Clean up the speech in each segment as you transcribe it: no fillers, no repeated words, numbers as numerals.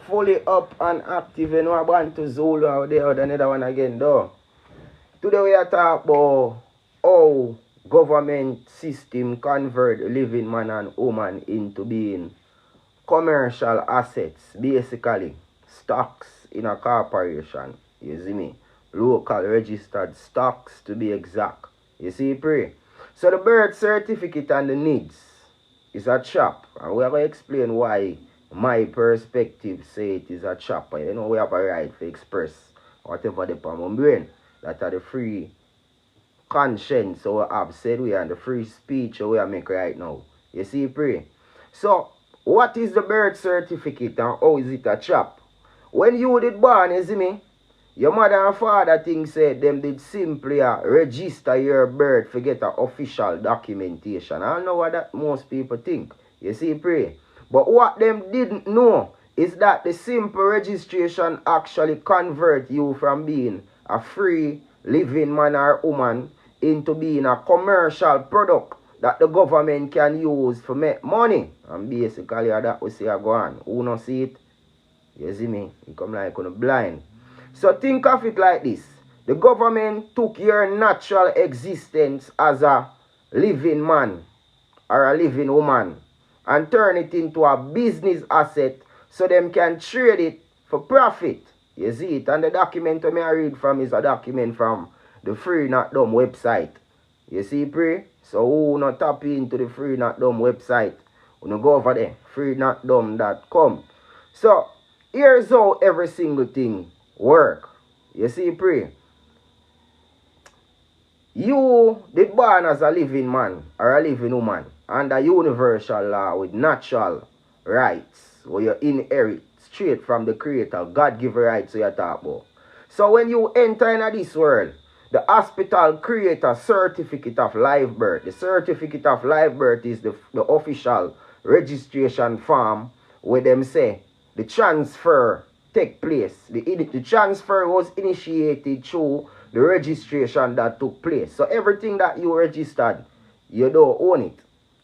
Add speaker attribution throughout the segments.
Speaker 1: fully up and active. You know, I want to Zulu out there, another one again, though. Today we are talking about how government system convert living man and woman into being commercial assets, basically stocks in a corporation. You see me? Local registered stocks to be exact. You see, pray. So the birth certificate and the needs is a trap, and we are going to explain why my perspective say it is a trap. You know, we have a right to express whatever the my brain. That are the free conscience we have said we and the free speech we are make right now. You see, pray. So what is the birth certificate and how is it a trap? When you did born, you see me, your mother and father think said them did simply register your birth to get an official documentation. I know what that most people think. You see, pray. But what them didn't know is that the simple registration actually convert you from being a free living man or woman into being a commercial product that the government can use to make money. And basically that we see go on. Who not see it? You see me? You come like on a blind. So think of it like this. The government took your natural existence as a living man or a living woman and turn it into a business asset so them can trade it for profit. You see it? And the document I read from is a document from the Free Not Dumb website. You see, pray? So who not tap into the Free Not Dumb website? You know, go over there, freenotdumb.com. So here's how every single thing work. You see, pray? You did born as a living man or a living woman under universal law with natural rights where you inherit straight from the creator, God-given rights you talk about. So when you enter into this world, the hospital create a certificate of live birth. The certificate of live birth is the official registration form where them say the transfer take place. The transfer was initiated through the registration that took place. So everything that you registered, you don't own it.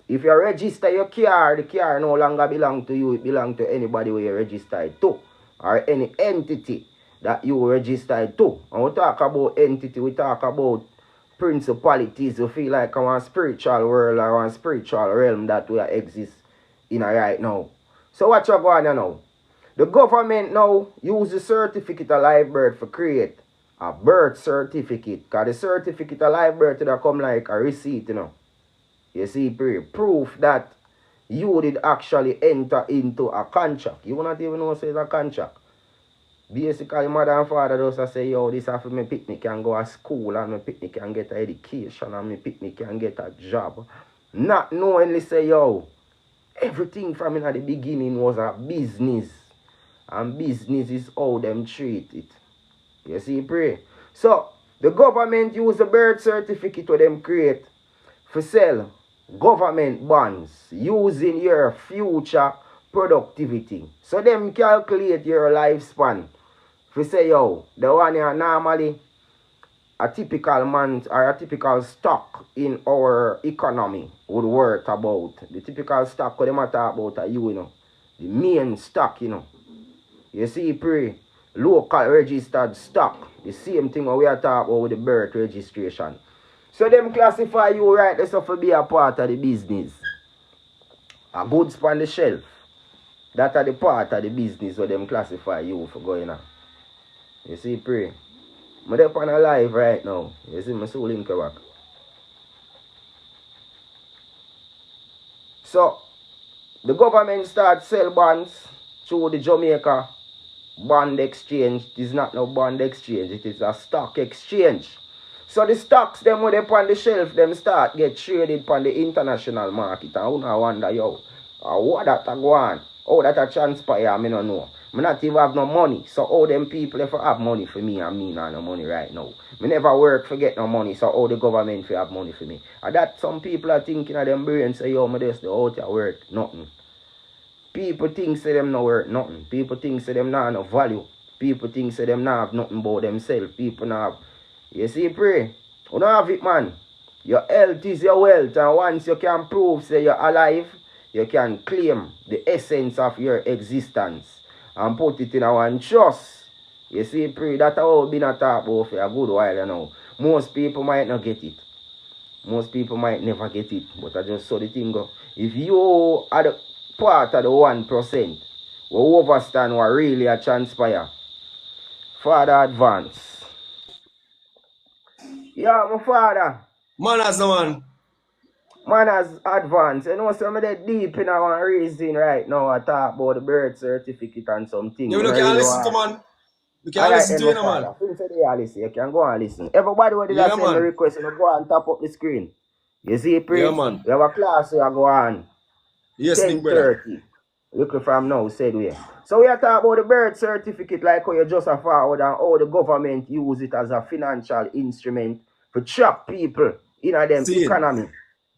Speaker 1: If you register your car, the car no longer belong to you. It belongs to anybody where you registered to. Or any entity that you registered to. And we talk about entity, we talk about principalities. We feel like our spiritual world or our spiritual realm that we exist in right now. So what you going on now? The government now use the certificate of live birth to create a birth certificate. Because the certificate of live birth that come like a receipt, you know. You see, proof that you did actually enter into a contract. You will not even know say it's a contract. Basically, mother and father just say, yo, this after my picnic can go to school and my picnic can get an education and my picnic can get a job. Not knowingly say, yo, everything from in the beginning was a business. And business is how them treat it. You see, pray. So, the government use the birth certificate to them create for sell government bonds using your future productivity. So them calculate your lifespan. If you say, yo, the one here normally a typical month or a typical stock in our economy would worth about. The typical stock what they talk about are you know. The main stock, you know. You see, pray, local registered stock. The same thing we are talking about with the birth registration. So them classify you right there so for be a part of the business. A goods on the shelf. That are the part of the business where them classify you for going on. You see, pray. I'm there on a live right now. You see my soul link back. So the government starts sell bonds through the Jamaica bond exchange. It is not no bond exchange, it is a stock exchange. So the stocks them when they on the shelf, them start get traded on the international market. And I wonder, yo, what that a go on? How that a transpire, I don't know. I not even have no money. So all them people if have money for me and me not no money right now. I never work for get no money, so all the government for have money for me. And that some people are thinking of them brains say, yo, I just the out of work, nothing. People think say them no worth nothing. People think say them not no value. People think say them not have nothing about themselves. People not have. You see, pray. You don't have it, man. Your health is your wealth. And once you can prove say you're alive, you can claim the essence of your existence. and put it in our trust. You see, pray that how been a talk about for a good while, you know. Most people might not get it. Most people might never get it. But I just saw the thing go. If you are the part of the 1% who understand what really a transpire, Father advance. Yeah, my father.
Speaker 2: Manners, no man.
Speaker 1: Manners advance. You know, some of that deep in our reason right now. I talk about the birth certificate and something.
Speaker 2: Yeah, we
Speaker 1: You know,
Speaker 2: can
Speaker 1: really
Speaker 2: listen to,
Speaker 1: want.
Speaker 2: man. We can
Speaker 1: Alright
Speaker 2: listen
Speaker 1: then,
Speaker 2: to
Speaker 1: my
Speaker 2: you, no, man.
Speaker 1: father. Since you are listen, you can go and listen. Everybody who did
Speaker 2: Yeah,
Speaker 1: send me
Speaker 2: man.
Speaker 1: request, you know, go and tap up the screen. You see, Pri?
Speaker 2: Yeah, man.
Speaker 1: We have a class, so you go on.
Speaker 2: Yes, big brother.
Speaker 1: 10:30. Look from now, said we. So we are talking about the birth certificate, like how you just a forward and how the government use it as a financial instrument to trap people in a them
Speaker 2: See it.
Speaker 1: economy.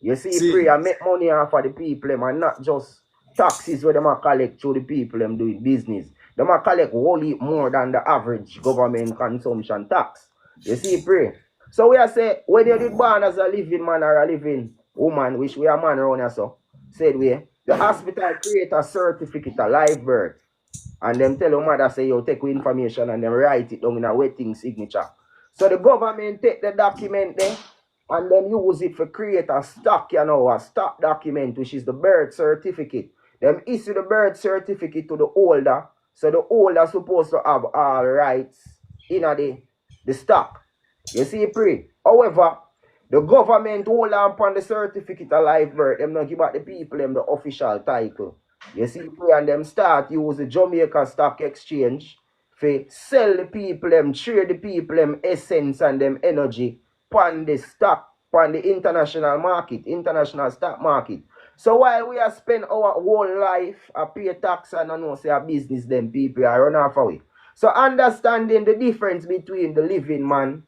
Speaker 1: You see,
Speaker 2: See
Speaker 1: pray
Speaker 2: it.
Speaker 1: and make money off of the people them and not just taxes where them a collect through the people them doing business. Them a collect wholly more than the average government consumption tax. You see, pray. So we are say when you did born as a living man or a living woman, which we are man around here, so said we, the hospital create a certificate, a live birth, and them tell your mother say you take information and then write it down in a waiting signature. So the government take the document there and then use it for create a stock, you know, a stock document, which is the birth certificate. Them issue the birth certificate to the holder, so the holder supposed to have all rights in the stock. You see, Pri? However, the government hold on upon the certificate of live birth. Them not give back the people them the official title. You see, and them start use the Jamaica Stock Exchange for sell the people them, trade the people them essence and them energy upon the stock, upon the international market, international stock market. So while we are spend our whole life a pay tax and I know say a business, them people are run off away. So understanding the difference between the living man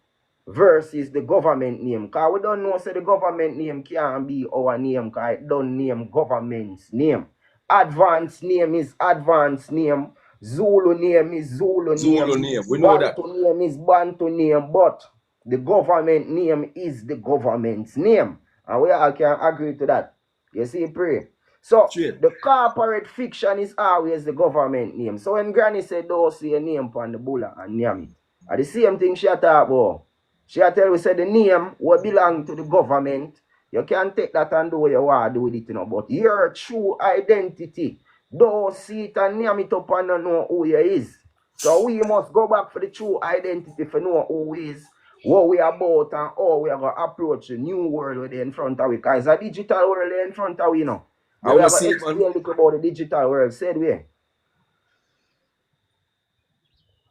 Speaker 1: versus the government name. Because we don't know say the government name can't be our name because it don't name government's name. Advanced name is advanced name. Zulu name is Zulu
Speaker 2: Zulu
Speaker 1: name.
Speaker 2: name. We know that.
Speaker 1: Bantu name is Bantu name. But the government name is the government's name. And we all can agree to that. You see, pray. So
Speaker 2: Straight.
Speaker 1: the corporate fiction is always the government name. So when Granny said don't see a name on the bulla and name it, and the same thing she talk about. She tell we say the name will belong to the government. You can take that and do what you want to do with it, you know. But your true identity, don't see it and name it up and not know who you is. So we must go back for the true identity for know who we is, what we about and how we are going to approach the new world with in front of we. Because it's a digital world in front of we, you know.
Speaker 2: Yeah,
Speaker 1: And we
Speaker 2: we
Speaker 1: are going
Speaker 2: see
Speaker 1: to
Speaker 2: it, man.
Speaker 1: explain a little about the digital world, said we.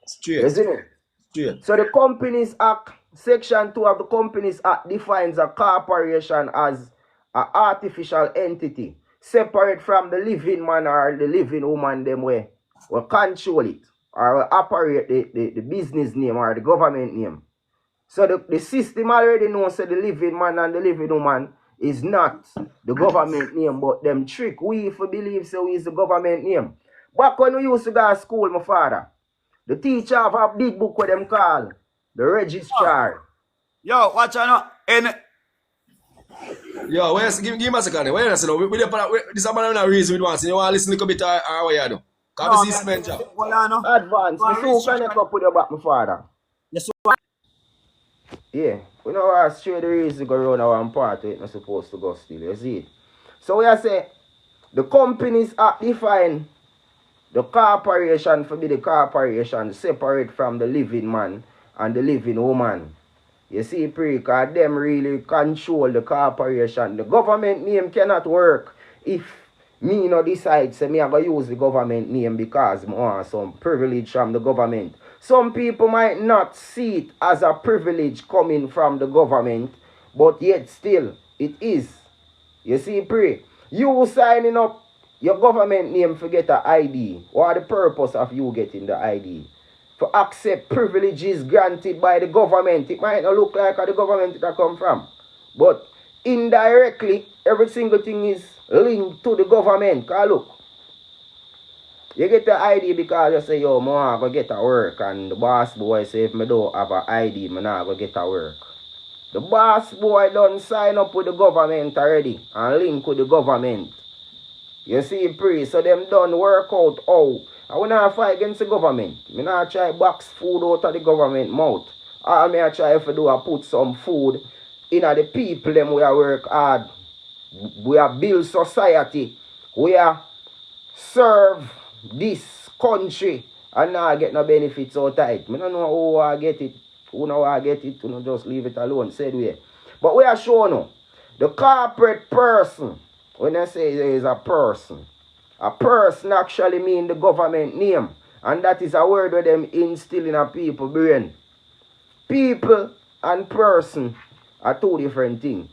Speaker 2: Straight.
Speaker 1: Isn't it?
Speaker 2: Straight.
Speaker 1: So the Companies Act, Section 2 of the Companies Act defines a corporation as an artificial entity, separate from the living man or the living woman them way, will control it or will operate the business name or the government name. So the system already knows that the living man and the living woman is not the government name, but them trick we if we believe so is the government name. Back when we used to go to school, my father, the teacher have a big book with them call the registrar.
Speaker 3: Yo, watch out now.
Speaker 2: Yo, give me a second. Wait a second. This is another reason we want to. You want to listen a little bit of what you do. Because this is cement job.
Speaker 1: Advance. The two connect up with your back, my father.
Speaker 3: Yes,
Speaker 1: Yeah. We know how straight the reason go around our part it's not supposed to go still. You see it? So we are say the Companies Act define the corporation for be the corporation separate from the living man and the living woman. You see, because them really control the corporation. The government name cannot work if me no decide say me I go use the government name because I want some privilege from the government. Some people might not see it as a privilege coming from the government, but yet still it is. You see, you signing up your government name for get an ID. What are the purpose of you getting the ID? For accept privileges granted by the government. It might not look like how the government that come from. But indirectly, every single thing is linked to the government. Because look, you get the ID because you say, yo, I go get a work. And the boss boy say, if I don't have an ID, I not go get a work. The boss boy done sign up with the government already and link with the government. You see, so them done work out how I will not fight against the government. I not try box food out of the government mouth. All me I try to do I put some food in the people them we are work hard. We are build society. We are serve this country and not get no benefits out of it. I don't know who I get it. Who know I get it. You just leave it alone. Said we. But we are showing you. The corporate person. When I say there is a person actually mean the government name. And that is a word where them instill in a people brain. People and person are two different things.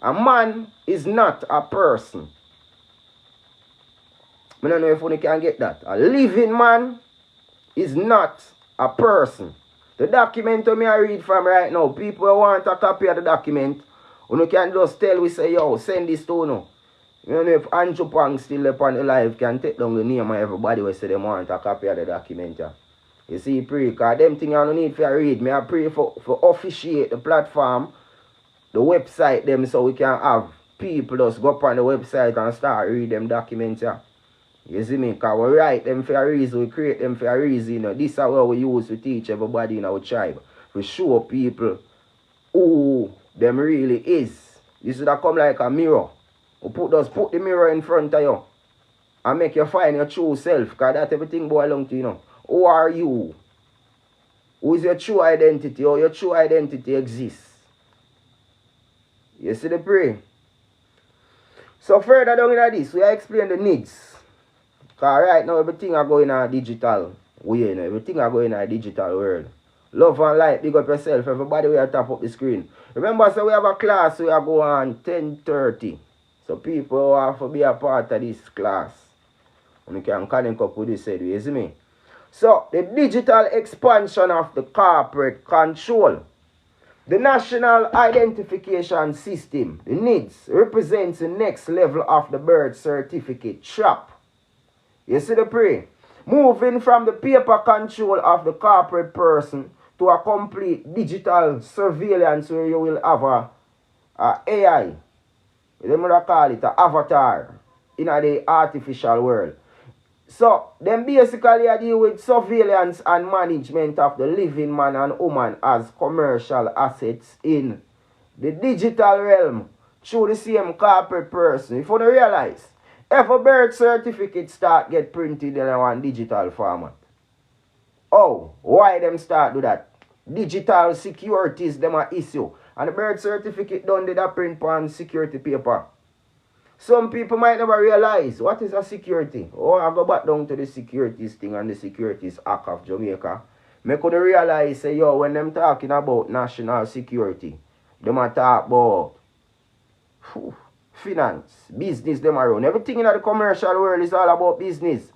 Speaker 1: A man is not a person. I don't know if you can get that. A living man is not a person. The document I read from right now, people who want a copy of the document, you can just tell we say, yo, send this to you. You don't know if Andrew Pang still upon the live can take down the name of everybody who say they want a copy of the document. Yeah. You see, pray, because them things I don't need for read. I pray for officiate the platform, the website them, so we can have people just go up on the website and start read them documents. Yeah. You see me? Because we write them for a reason, we create them for a reason. You know. This is what we use to teach everybody in our tribe. We show people who them really is. This should come like a mirror. We put the mirror in front of you and make you find your true self. Because that everything belongs to you. Know. Who are you? Who is your true identity? Or your true identity exists? You see the pray? So further down in this, we explain the needs. Because right now everything are going in a digital way. You know? Everything are going in a digital world. Love and light, big up yourself. Everybody we are top up the screen. Remember, so we have a class we are going on 10:30. So people have to be a part of this class. And you can connect up with this head, you see me? So, the digital expansion of the corporate control. The National Identification System, the NIDS, represents the next level of the birth certificate trap. You see the pray? Moving from the paper control of the corporate person to a complete digital surveillance where you will have a AI. They might call it an avatar in the artificial world. So, them basically deal with surveillance and management of the living man and woman as commercial assets in the digital realm through the same corporate person. If you don't realize, if a birth certificate start get printed in a digital format. Oh, why them start do that? Digital securities them are issue. And the birth certificate done did a print on security paper. Some people might never realize what is a security. Oh, I go back down to the securities thing and the Securities Act of Jamaica. Me could realize, say, yo, when them talking about national security, them a talk about finance, business, them around. Everything in the commercial world is all about business.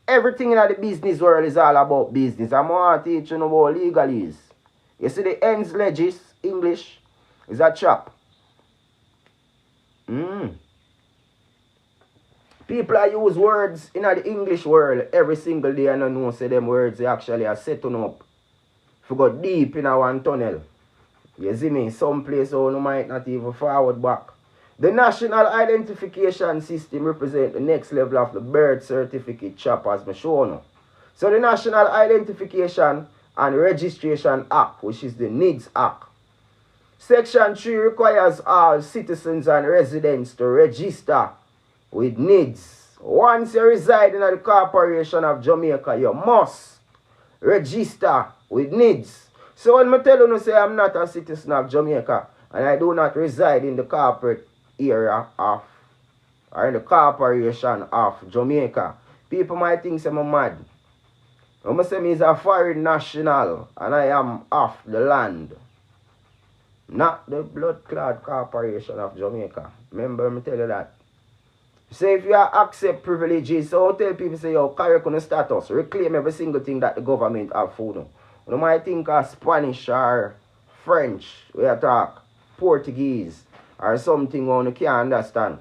Speaker 1: Everything in the business world is all about business. I'm going to teach you about legalese. You see the ends legis, English, is a chap. People are use words in the English world every single day and I know say them words they actually are setting up. If you go deep in a one tunnel. You see me? Some place where you might not even forward back. The National Identification System represents the next level of the birth certificate chap as I show you. So the National Identification and Registration Act, which is the NIDS Act. Section 3 requires all citizens and residents to register with NIDS. Once you reside in the Corporation of Jamaica, you must register with NIDS. So when I tell you, say I'm not a citizen of Jamaica and I do not reside in the corporate area of, or in the Corporation of Jamaica, people might think I'm mad. I'm say I'm a foreign national and I am off the land. Not the blood-clad Corporation of Jamaica. Remember me tell you that. So if you accept privileges, so I tell people say, yo, carry on the status, reclaim every single thing that the government have for you. You might think of Spanish or French, we talk Portuguese or something you can't understand.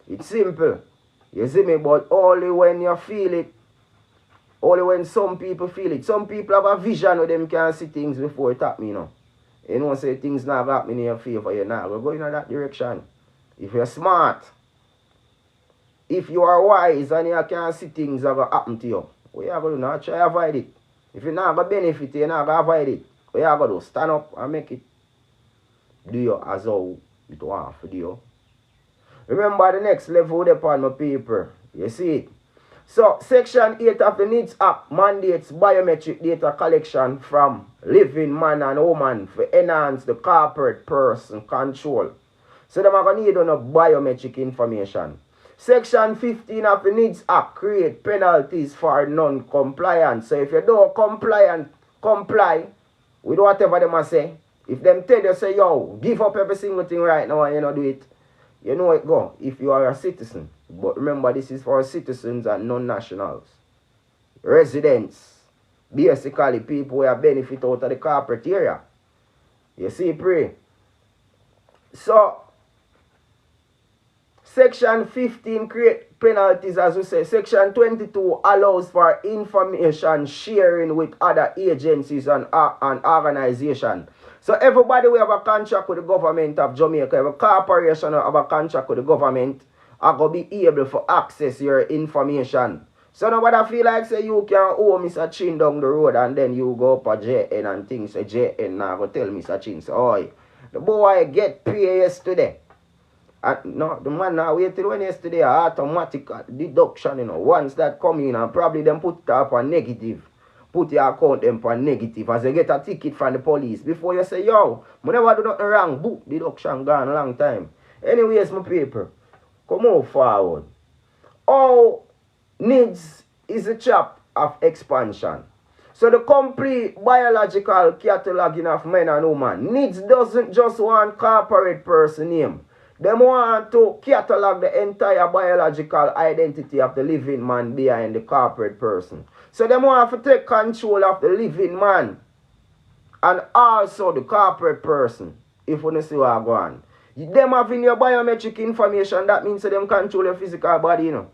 Speaker 1: It's simple. You see me, but only when you feel it. Only when some people feel it. Some people have a vision where them can see things before it happen, you know. You know, say things not happening in your favor, you're not going in that direction. If you're smart, if you are wise and you can see things that will happen to you, what you going to do now? Try avoid it. If you're not going to benefit, you're not going to avoid it. What you going to do? Stand up and make it. Do you as how it want for you. Remember the next level upon my paper. You see it? So, Section 8 of the Needs Act mandates biometric data collection from living man and woman to enhance the corporate person control. So, them are going to need biometric information. Section 15 of the Needs Act create penalties for non-compliance. So, if you don't comply with whatever them are say, if them tell you, say, yo, give up every single thing right now and you don't do it, you know it go if you are a citizen. But remember, this is for citizens and non-nationals. Residents. Basically, people who have benefit out of the corporate area. You see, pray. So, Section 15 create penalties, as we say. Section 22 allows for information sharing with other agencies and organizations. So everybody will have a contract with the government of Jamaica, every corporation will have a contract with the government, are going to be able to access your information. So nobody feel like say you can owe Mr. Chin down the road and then you go up a JN and things say JN now go tell Mr. Chin, say, oh, the boy get pay yesterday. And no, the man now wait till when yesterday automatic deduction, you know. Once that come in and probably them put it up on negative. Put your account them for negative as you get a ticket from the police. Before you say, yo, I never do nothing wrong. Book deduction gone a long time. Anyways, my paper. Come on forward. All needs is a chap of expansion. So the complete biological cataloging of men and women. Needs doesn't just want corporate person name. They want to catalog the entire biological identity of the living man behind the corporate person. So they want to take control of the living man and also the corporate person, if you see what I'm going. Them having your biometric information, that means them control your physical body, you know.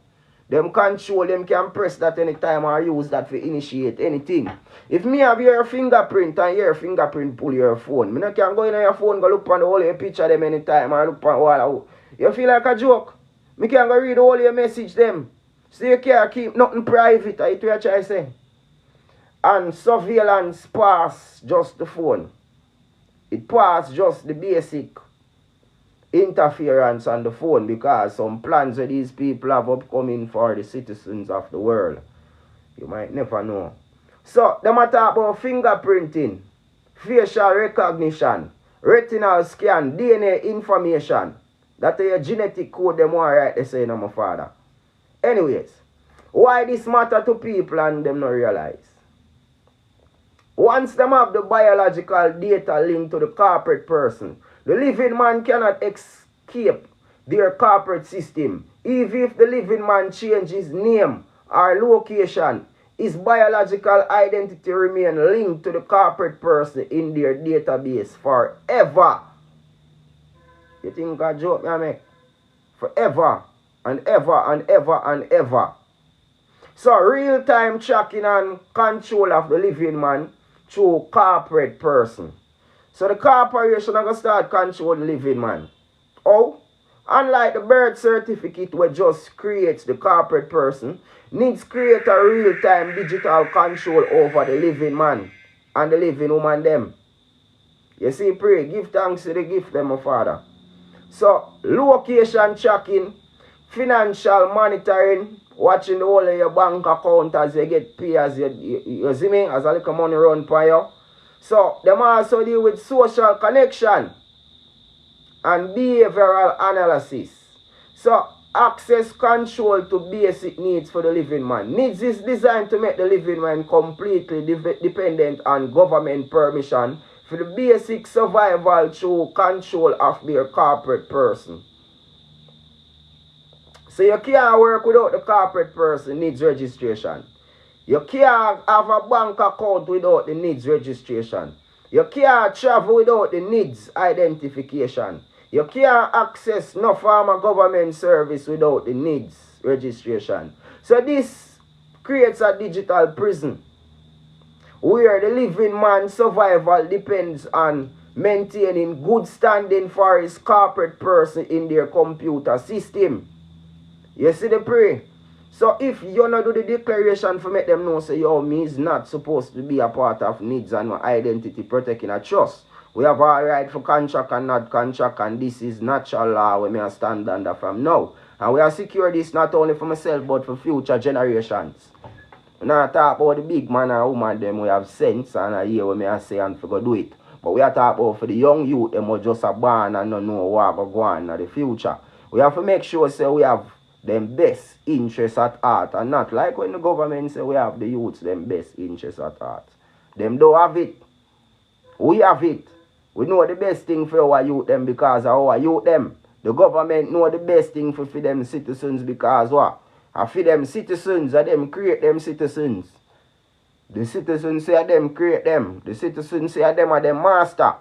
Speaker 1: Them control, them can press that anytime or use that to initiate anything. If me have your fingerprint and your fingerprint pull your phone, me not can go in on your phone, go look on the whole your picture them anytime or look on all. You feel like a joke? Me can go read all your message them. So you can't keep nothing private, I try to say. And surveillance pass just the phone. It pass just the basic interference on the phone because some plans that these people have upcoming for the citizens of the world. You might never know. So, they matter about fingerprinting, facial recognition, retinal scan, DNA information. That is a genetic code them want right they say my father. Anyways, why this matter to people and them not realize? Once them have the biological data linked to the corporate person, the living man cannot escape their corporate system. Even if the living man changes his name or location, his biological identity remain linked to the corporate person in their database forever. You think I joke me make? Forever and ever and ever and ever. So real-time tracking and control of the living man through corporate person. So the corporation are going to start controlling the living man. Oh, unlike the birth certificate which just creates the corporate person, needs create a real-time digital control over the living man and the living woman them. You see, pray, give thanks to the gift them, my father. So, location tracking, financial monitoring, watching the whole of your bank account as you get paid, as you see me, as a little money run for you. So, them also deal with social connection and behavioral analysis. So, access control to basic needs for the living man. Needs is designed to make the living man completely dependent on government permission for the basic survival through control of their corporate person. So you can't work without the corporate person needs registration. You can't have a bank account without the needs registration. You can't travel without the needs identification. You can't access no form of government service without the needs registration. So this creates a digital prison where the living man's survival depends on maintaining good standing for his corporate person in their computer system. You see the pray? So if you not do the declaration for make them know say yo me is not supposed to be a part of needs and my identity protecting a trust. We have our right for contract and not contract, and this is natural law we may stand under from now. And we are secure this not only for myself but for future generations. We not talk about the big man and woman them we have sense and a year we may say and for go do it. But we are talking about for the young youth them who just a born and don't know what go on in the future. We have to make sure say we have them best interests at heart, and not like when the government say we have the youths them best interests at heart. Them don't have it. We have it. We know the best thing for our youth them because of our youth them. The government know the best thing for them citizens because what? And for them citizens, and them create them citizens. The citizens say them create them. The citizens say them are them master.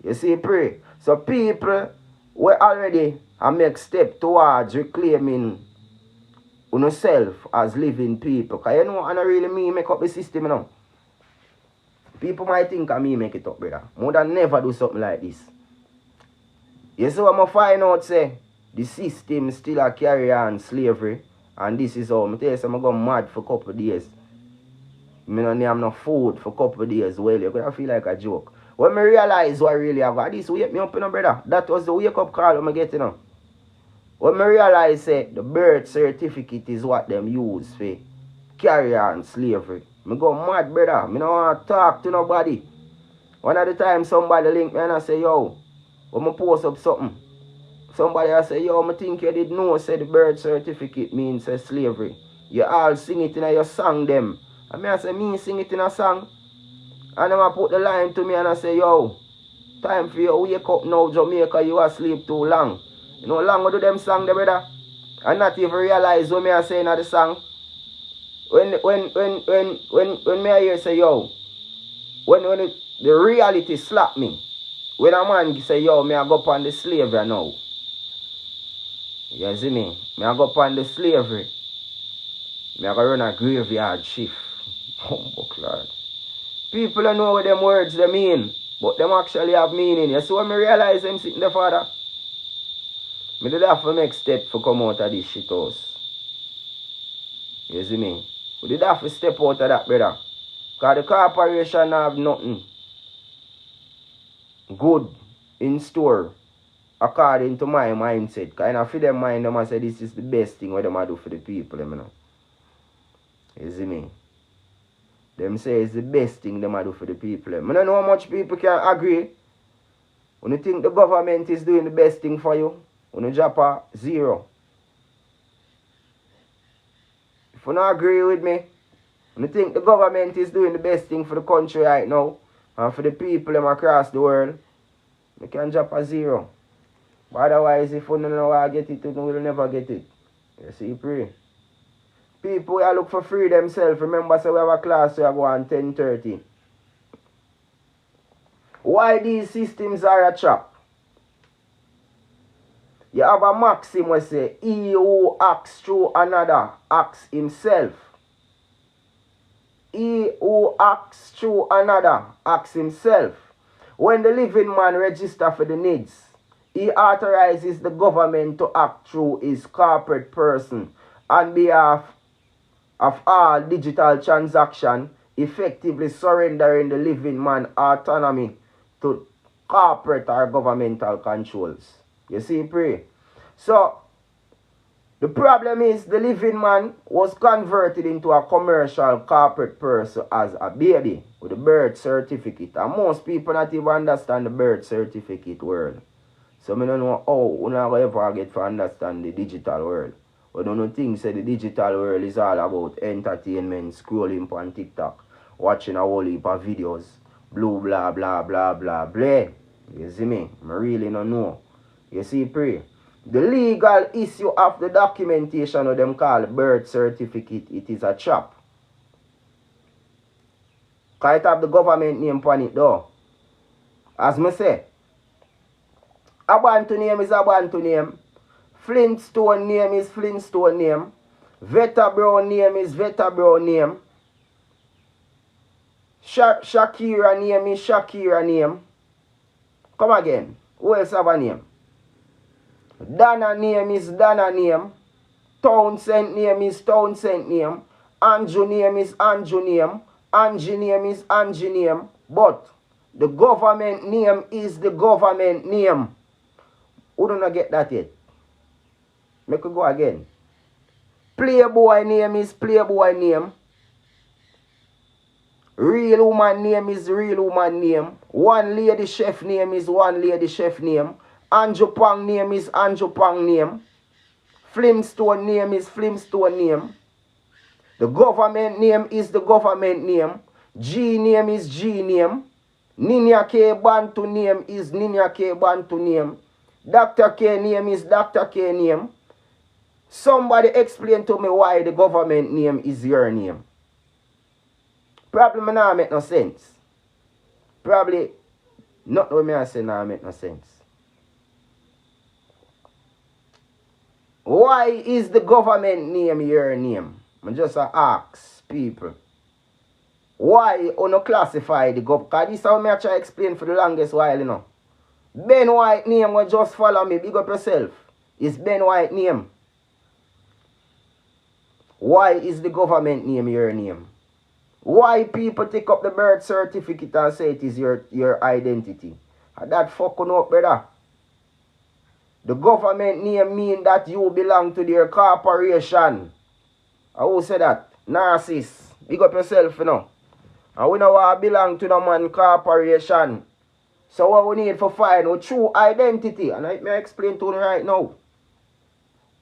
Speaker 1: You see, pray. So people we already make step towards reclaiming yourself as living people. Because you know, I don't really me make up the system, you know. People might think I me make it up, brother. More than never do something like this. You see what I'm find out, say, the system still a carry on slavery. And this is how, I tell you, I'm going mad for a couple of days. I don't have no food for a couple of days. Well, you're going to feel like a joke. When I realize what I really have, this wake me up, you know, brother. That was the wake up call I get, you know. When I realize say the birth certificate is what them use for carry on slavery, I go mad, brother. I don't want to talk to nobody. One of the time somebody link me and I say, yo, when I post up something, somebody I say, yo, I think you did know say the birth certificate means slavery. You all sing it in your song them. And I say, me sing it in a song. And then I put the line to me and I say, yo, time for you to wake up now, Jamaica, you asleep too long. You know, long do them song, the brother. And not even realize what me are saying at the song. When me I hear say, yo, when the reality slap me, when a man say, yo, me I go upon the slavery now. You see me? Me I go upon the slavery. Me I go run a graveyard shift. Oh, Lord. People don't know what them words they mean, but them actually have meaning. You see when me realize them sitting there, father? Me did have to make step for come out of this shit house. You see me? We did have to step out of that, brother. Because the corporation have nothing good in store according to my mindset. Because I feel them mind them and say this is the best thing what them do for the people, you know. You see me? Them say it's the best thing them do for the people. I don't know how much people can agree. When you think the government is doing the best thing for you, when you drop a 0. If you don't agree with me, when you think the government is doing the best thing for the country right now, and for the people across the world, you can drop a 0. But otherwise, if you don't know how to get it, you will never get it. You see, pray. People who look for free themselves, remember, so we have a class we have on 10:30. Why these systems are a trap? You have a maxim where say, he who acts through another acts himself. He who acts through another acts himself. When the living man registers for the needs, he authorizes the government to act through his corporate person on behalf of all digital transaction, effectively surrendering the living man autonomy to corporate or governmental controls. You see, pray. So, the problem is the living man was converted into a commercial corporate person as a baby with a birth certificate. And most people not even understand the birth certificate world. So, I don't know how we never ever get to understand the digital world. We don't think say the digital world is all about entertainment, scrolling on TikTok, watching a whole heap of videos, blah, blah, blah, blah, blah, blah. You see me? I really don't know. You see, pray. The legal issue of the documentation of them called birth certificate, it is a trap. Because it have the government name on it though. As me say, Abantu name is Abantu name. Flintstone name is Flintstone name. Veta Brown name is Veta Brown name. Shakira name is Shakira name. Come again. Who else have a name? Dana name is Dana name. Townsend name is Townsend name. Andrew name is Andrew name. Angie name is Angie name. But the government name is the government name. Who do not get that yet? Make we go again. Playboy name is Playboy name. Real woman name is real woman name. One lady chef name is one lady chef name. Andrew Pang name is Andrew Pang name. Flintstone name is Flintstone name. The government name is the government name. G name is G name. Ninya K Bantu name is Ninya K Bantu name. Dr. K name is Dr. K name. Somebody explain to me why the government name is your name. Probably not make no sense. Probably not what me I say now make no sense. Why is the government name your name? I just ask people. Why you not classify the government? Because this is how I try to explain for the longest while, you know. Ben White name will just follow me. Big up yourself. It's Ben White name. Why is the government name your name? Why people take up the birth certificate and say it is your identity? And that fucking up, brother. The government name mean that you belong to their corporation. I who say that? Narcissist. Big up yourself, you know. And we know I belong to the man corporation. So what we need for find our true identity. And I may explain to you right now.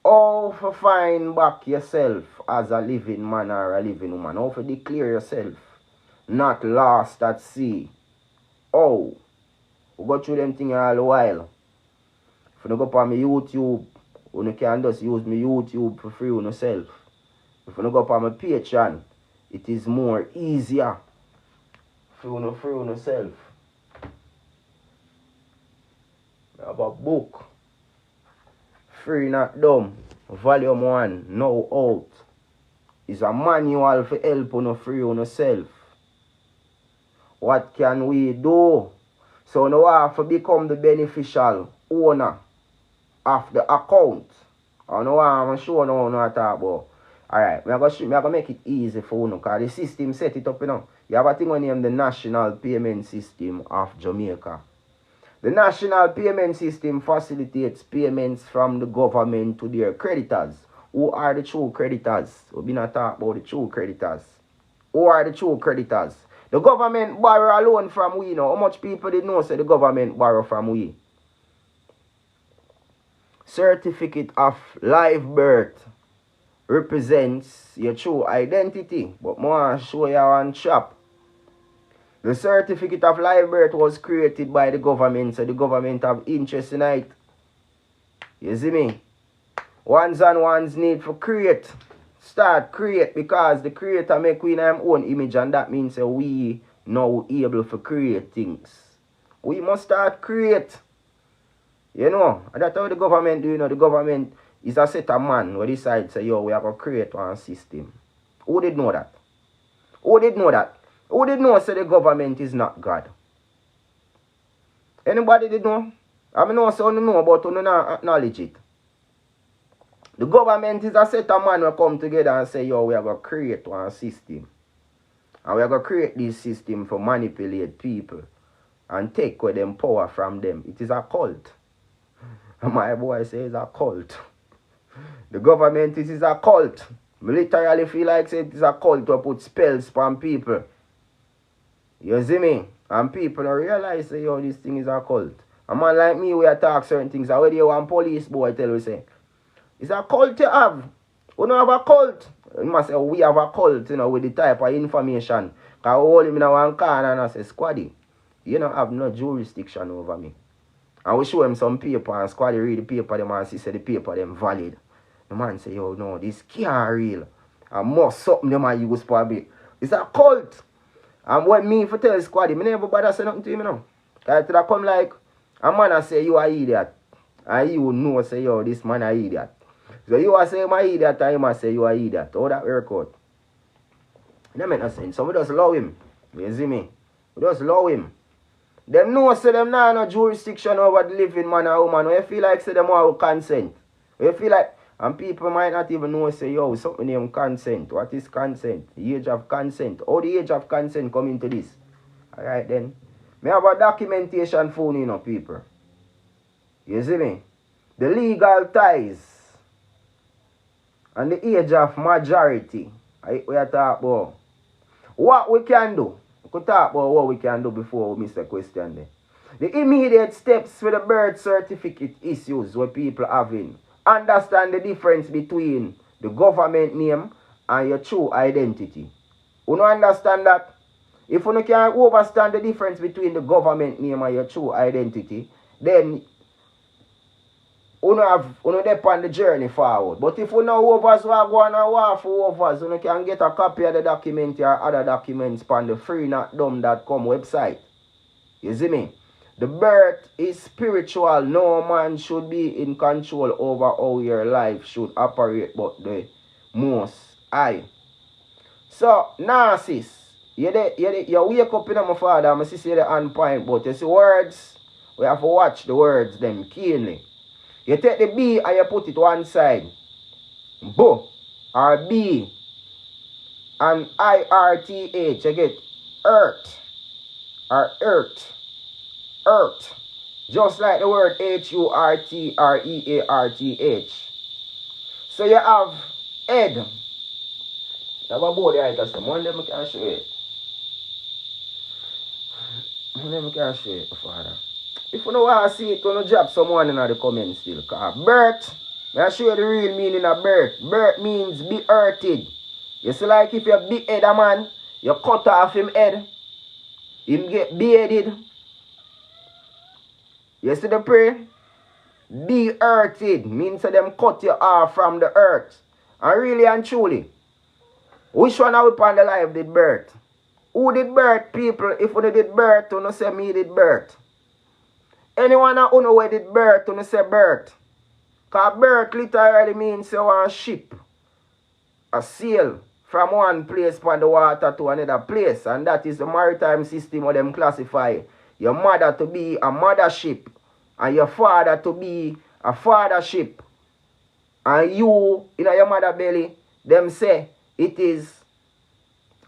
Speaker 1: How to find back yourself as a living man or a living woman. How to declare yourself not lost at sea. Oh, we go through them things all the while. If you go up on my YouTube, you can just use my YouTube for free on yourself. If you go up on my Patreon, it is more easier for you free on yourself. I have a book. Free Not Dumb, Volume 1, now out. It's a manual for help you free on yourself. What can we do? So now I have to become the beneficial owner of the account. I know I'm sure now what I talk about. Alright, I'm going to make it easy for you because the system set it up, you know. You have a thing named the National Payment System of Jamaica. The National Payment System facilitates payments from the government to their creditors. Who are the true creditors? We've been talking about the true creditors. Who are the true creditors? The government borrow a loan from we now. How much people did know say the government borrow from we? Certificate of live birth represents your true identity. But more show you one shop. The certificate of live birth was created by the government, so the government have interest in it. You see me? Ones and ones need for create. Start create because the creator make we in our own image and that means we now able to create things. We must start create. You know, and that's how the government do, you know, the government is a set of man who decide say, yo, we have to create one system. Who did know that? Who did know that? Who did know say the government is not God? Anybody did know? I mean, no, so you know about you not acknowledge it. The government is a set of man who come together and say, yo, we are going to create one system. And we are going to create this system for manipulate people and take away them power from them. It is a cult. And my boy says a cult. The government is a cult. I literally feel like it is a cult to put spells on people. You see me? And people don't realize say, yo, this thing is a cult. A man like me, we attack certain things. I already one police boy tell you say, it's a cult you have. We don't have a cult. You must say, we have a cult, you know, with the type of information. Because I hold him in one corner and I say, Squaddy, you don't have no jurisdiction over me. And we show him some paper and Squaddy read the paper, them and see say the paper them valid. The man say, yo, no, this can't real. And more something them I use probably. It's a cult. And when me for tell Squaddy, me never bother say nothing to him, you know. Because I come like, a man I say, you are idiot. And you know say, yo, this man are idiot. So you are saying my idiot and him say you are idiot. How that work out? That make no sense. So we just allow him. You see me? We just allow him. Them know say them now no jurisdiction over the living man or woman. We feel like say them want consent. We feel like And people might not even know, say, yo, something named consent. What is consent? The age of consent. How the age of consent come into this? Alright then. Me have a documentation phone, you know, people. You see me? The legal ties and the age of majority. We are talking about. What we can do. We could talk about what we can do before we miss the question there. The immediate steps for the birth certificate issues where people having. Understand the difference between the government name and your true identity. You don't understand that? If you can't understand the difference between the government name and your true identity, then you depend the journey forward. But if you know overs what go on and walk for overs, you can get a copy of the document or other documents on the freenotdumb.com website. You see me? The birth is spiritual. No man should be in control over how your life should operate but the most high. So, narcissist, you wake up in my father, I see the on point, but you see words, we have to watch the words them keenly. You take the B and you put it one side. Bo or B and IRTH, you get earth or earth. Earth. Just like the word HURTREARTH. So you have head. Now what about the items? One of them I can show you. One of them I can show you, Father. If you don't want to see it, you don't drop someone in the comments still. Because birth, I show you the real meaning of birth. Birth means be earthed. You see, like if you behead a man, you cut off him head, him get beheaded. You see the prayer? Be earthed means that them cut you off from the earth. And really and truly, which one are we upon the life did birth? Who did birth, people? If you did birth, you don't say me did birth. Anyone who know where did birth, you don't say birth. Because birth literally means you want a ship, a sail from one place on the water to another place. And that is the maritime system where them classify your mother to be a mothership and your father to be a fathership. And you, in your mother belly, them say it is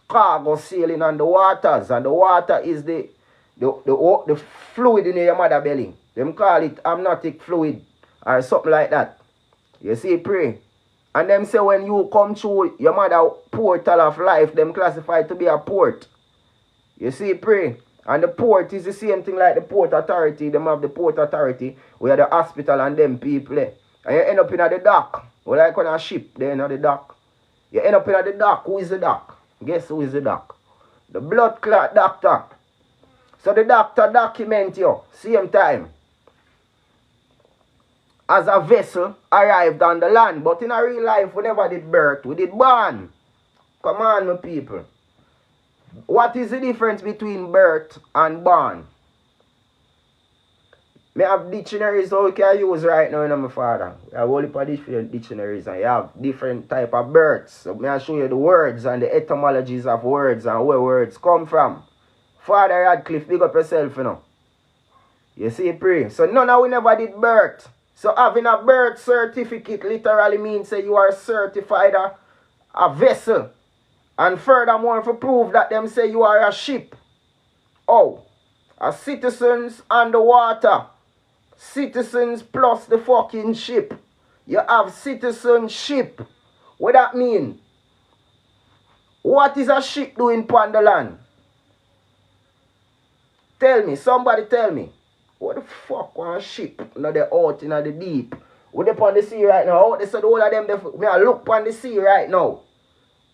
Speaker 1: cargo sailing on the waters. And the water is the fluid in your mother belly. Them call it amniotic fluid or something like that. You see, pray. And them say when you come through your mother portal of life, them classify to be a port. You see, pray. And the port is the same thing like the port authority. Them have the port authority where the hospital and them people. And you end up in the dock. Or like on a ship, they in the dock. You end up in the dock. Who is the dock? Guess who is the dock? The blood clot doctor. So the doctor document you. Same time. As a vessel arrived on the land. But in a real life, we never did birth. We did born. Come on, my people. What is the difference between birth and born? I have dictionaries how we can use right now, my father. I have a whole heap of different dictionaries and you have different type of births. So I'll show you the words and the etymologies of words and where words come from. Father Radcliffe, big up yourself, you know. You see, pray. So none of we never did birth. So having a birth certificate literally means that you are certified a vessel. And furthermore, to prove that them say you are a ship. Oh, a citizens on the water. Citizens plus the fucking ship. You have citizenship. What that mean? What is a ship doing upon the land? Tell me, somebody tell me. What the fuck one ship? Now they out in the deep. What they upon the sea right now? Out there, so the whole of them, me I look upon the sea right now.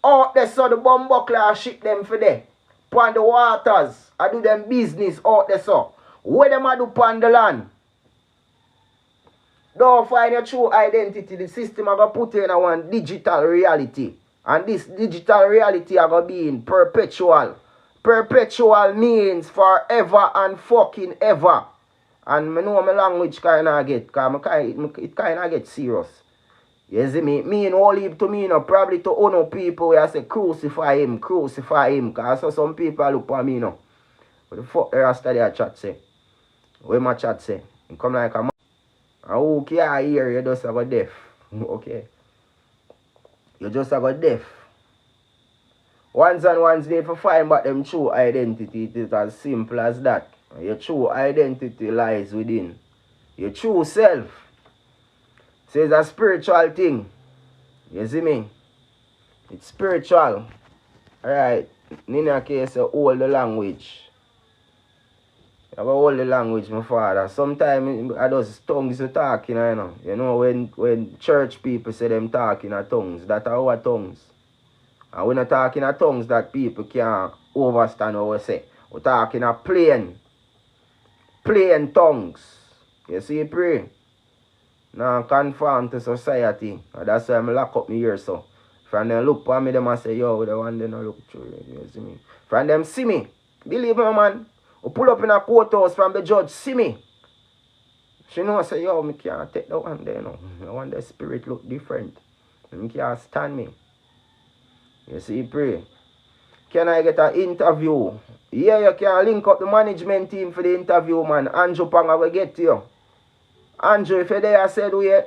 Speaker 1: Out there, so the bomb buckler ship them for there. Upon the waters. I do them business out there, so. What them I do upon the land? Don't find your true identity. The system are going to put you in a one digital reality. And this digital reality are going to be in perpetual. Perpetual means forever and fucking ever. And I know my language kind of get. Because it kind of get serious. You see me? Me and all to me, you know, probably to honor people where I say crucify him, crucify him. Because I saw some people look at me, you know. What the fuck the rest of their chat say? What my chat say? You come like a man. And who can hear you just have a deaf. Okay. you just a go deaf. Ones and ones need to find back them true identity. It is as simple as that. Your true identity lies within. Your true self. So it's a spiritual thing. You see me? It's spiritual. Alright. In a case, you hold the language. You have to hold the language, my father. Sometimes I just tongues you talking, you know. You know, when church people say them talking in tongues, that are our tongues. And we're not talking in tongues that people can't understand what we say. We're talking in plain tongues. You see, pray. Now conform to society. And that's why I lock up my ears so. From them look for me, them and say, yo, the one they don't look through. You see me? From them see me. Believe me, man. We pull up in a courthouse from the judge, see me. She know, say, yo, me can't take that one there, no. I want the spirit look different. Me can't stand me. You see, pray. Can I get an interview? Yeah, you can link up the management team for the interview, man. Andrew Panga will get to you. Andrew, if you're there, I said, you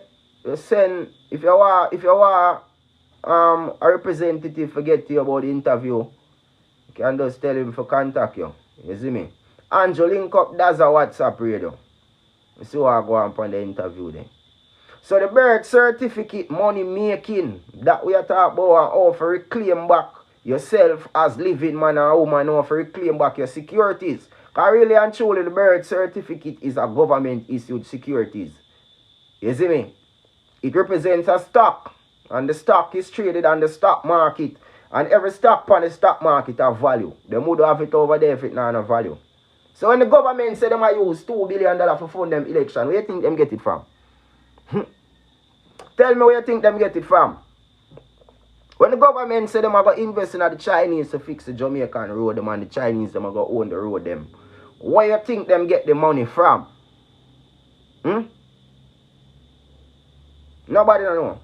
Speaker 1: send, if you are a representative to get to you about the interview, you can just tell him to contact you. You see me? Andrew, link up, that's a WhatsApp radio. You see what I go on for the interview then. So the birth certificate money making that we are talking about, how to reclaim back yourself as living man or woman, how to reclaim back your securities. Because really and truly the birth certificate is a government issued securities. You see me? It represents a stock. And the stock is traded on the stock market. And every stock on the stock market have value. They would have it over there if it not have value. So when the government say they might use $2 billion for fund them election, where you think them get it from? Tell me where you think them get it from. When the government say them are going to invest in the Chinese to fix the Jamaican road them and the Chinese them are going to own the road them, where you think them get the money from? Nobody don't know.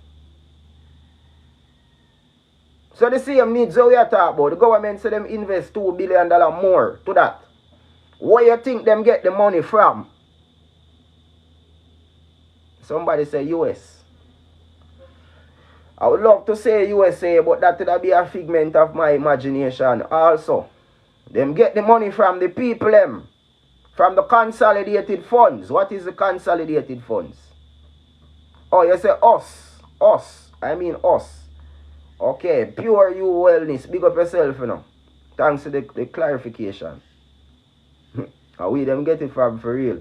Speaker 1: So the same needs that we are talking about. The government say them invest $2 billion more to that. Where you think them get the money from? Somebody say US. I would love to say USA, but that would be a figment of my imagination also. Them get the money from the people them. From the consolidated funds. What is the consolidated funds? Oh, you say us. Us. I mean us. Okay, Pure You Wellness. Big up yourself, you know. Thanks to the clarification. And we them get it from for real.